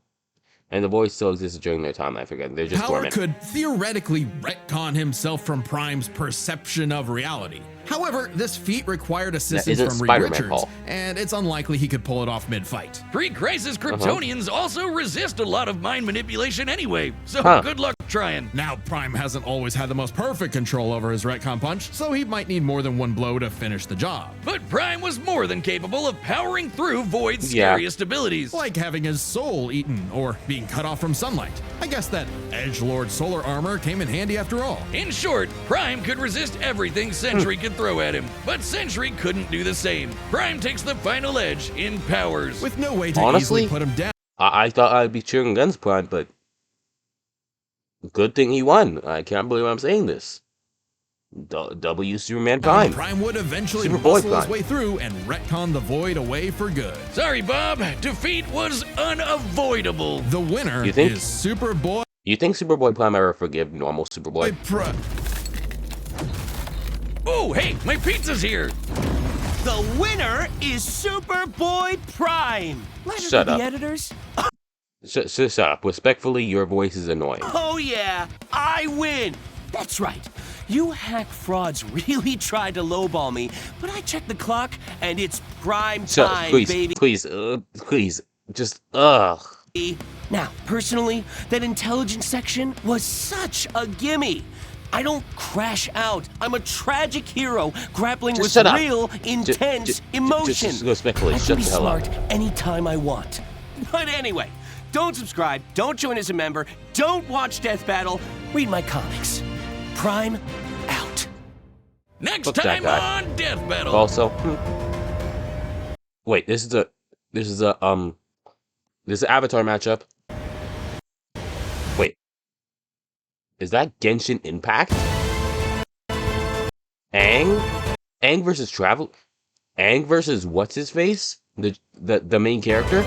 And the Void still existed during their time, I forget. They're just Power dormant. could theoretically retcon himself from Prime's perception of reality. However, this feat required assistance from Reed Richards, and it's unlikely he could pull it off mid-fight. Pre-crisis Kryptonians also resist a lot of mind manipulation anyway, so good luck trying. Now, Prime hasn't always had the most perfect control over his retcon punch, so he might need more than one blow to finish the job. But Prime was more than capable of powering through Void's scariest abilities. Like having his soul eaten, or being cut off from sunlight. I guess that Edgelord solar armor came in handy after all. In short, Prime could resist everything Sentry could throw at him, but Sentry couldn't do the same. Prime takes the final edge in powers. With no way to easily put him down. I thought I'd be cheering against Prime, but good thing he won. I can't believe I'm saying this. Superman Prime. Prime would eventually Superboy muscle his Prime. way through and retcon the Void away for good. Sorry, Bob. Defeat was unavoidable. The winner You think? is Superboy. You think Superboy-Prime ever forgive normal Superboy? Oh, hey, my pizza's here. The winner is Superboy-Prime. Shut up. The editors. Shut up. Respectfully, your voice is annoying. Oh yeah, I win. That's right. You hack frauds really tried to lowball me, but I checked the clock and it's prime time, Please, baby. please, just ugh. Now, personally, that intelligence section was such a gimme. I don't crash out. I'm a tragic hero grappling Just with shut up. real, intense emotion. Just respectfully, I shut can be the hell up. smart anytime I want. But anyway, don't subscribe, don't join as a member, don't watch Death Battle, read my comics. Prime out. Next Fuck that time guy. on Death Battle. Also, wait, this is an Avatar matchup. Wait, is that Genshin Impact? Aang versus Travel? Aang versus what's his face? The main character?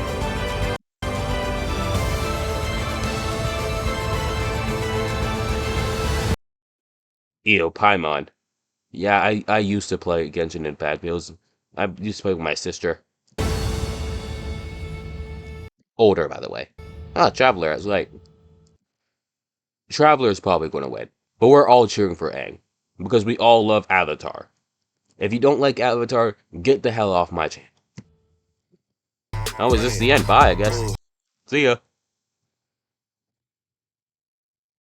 Ew, Paimon. Yeah, I used to play Genshin Impact. I used to play with my sister. Older, by the way. Ah, Traveler, I was like... Traveler is probably going to win. But we're all cheering for Aang. Because we all love Avatar. If you don't like Avatar, get the hell off my channel. Oh, is this the end? Bye, I guess. See ya.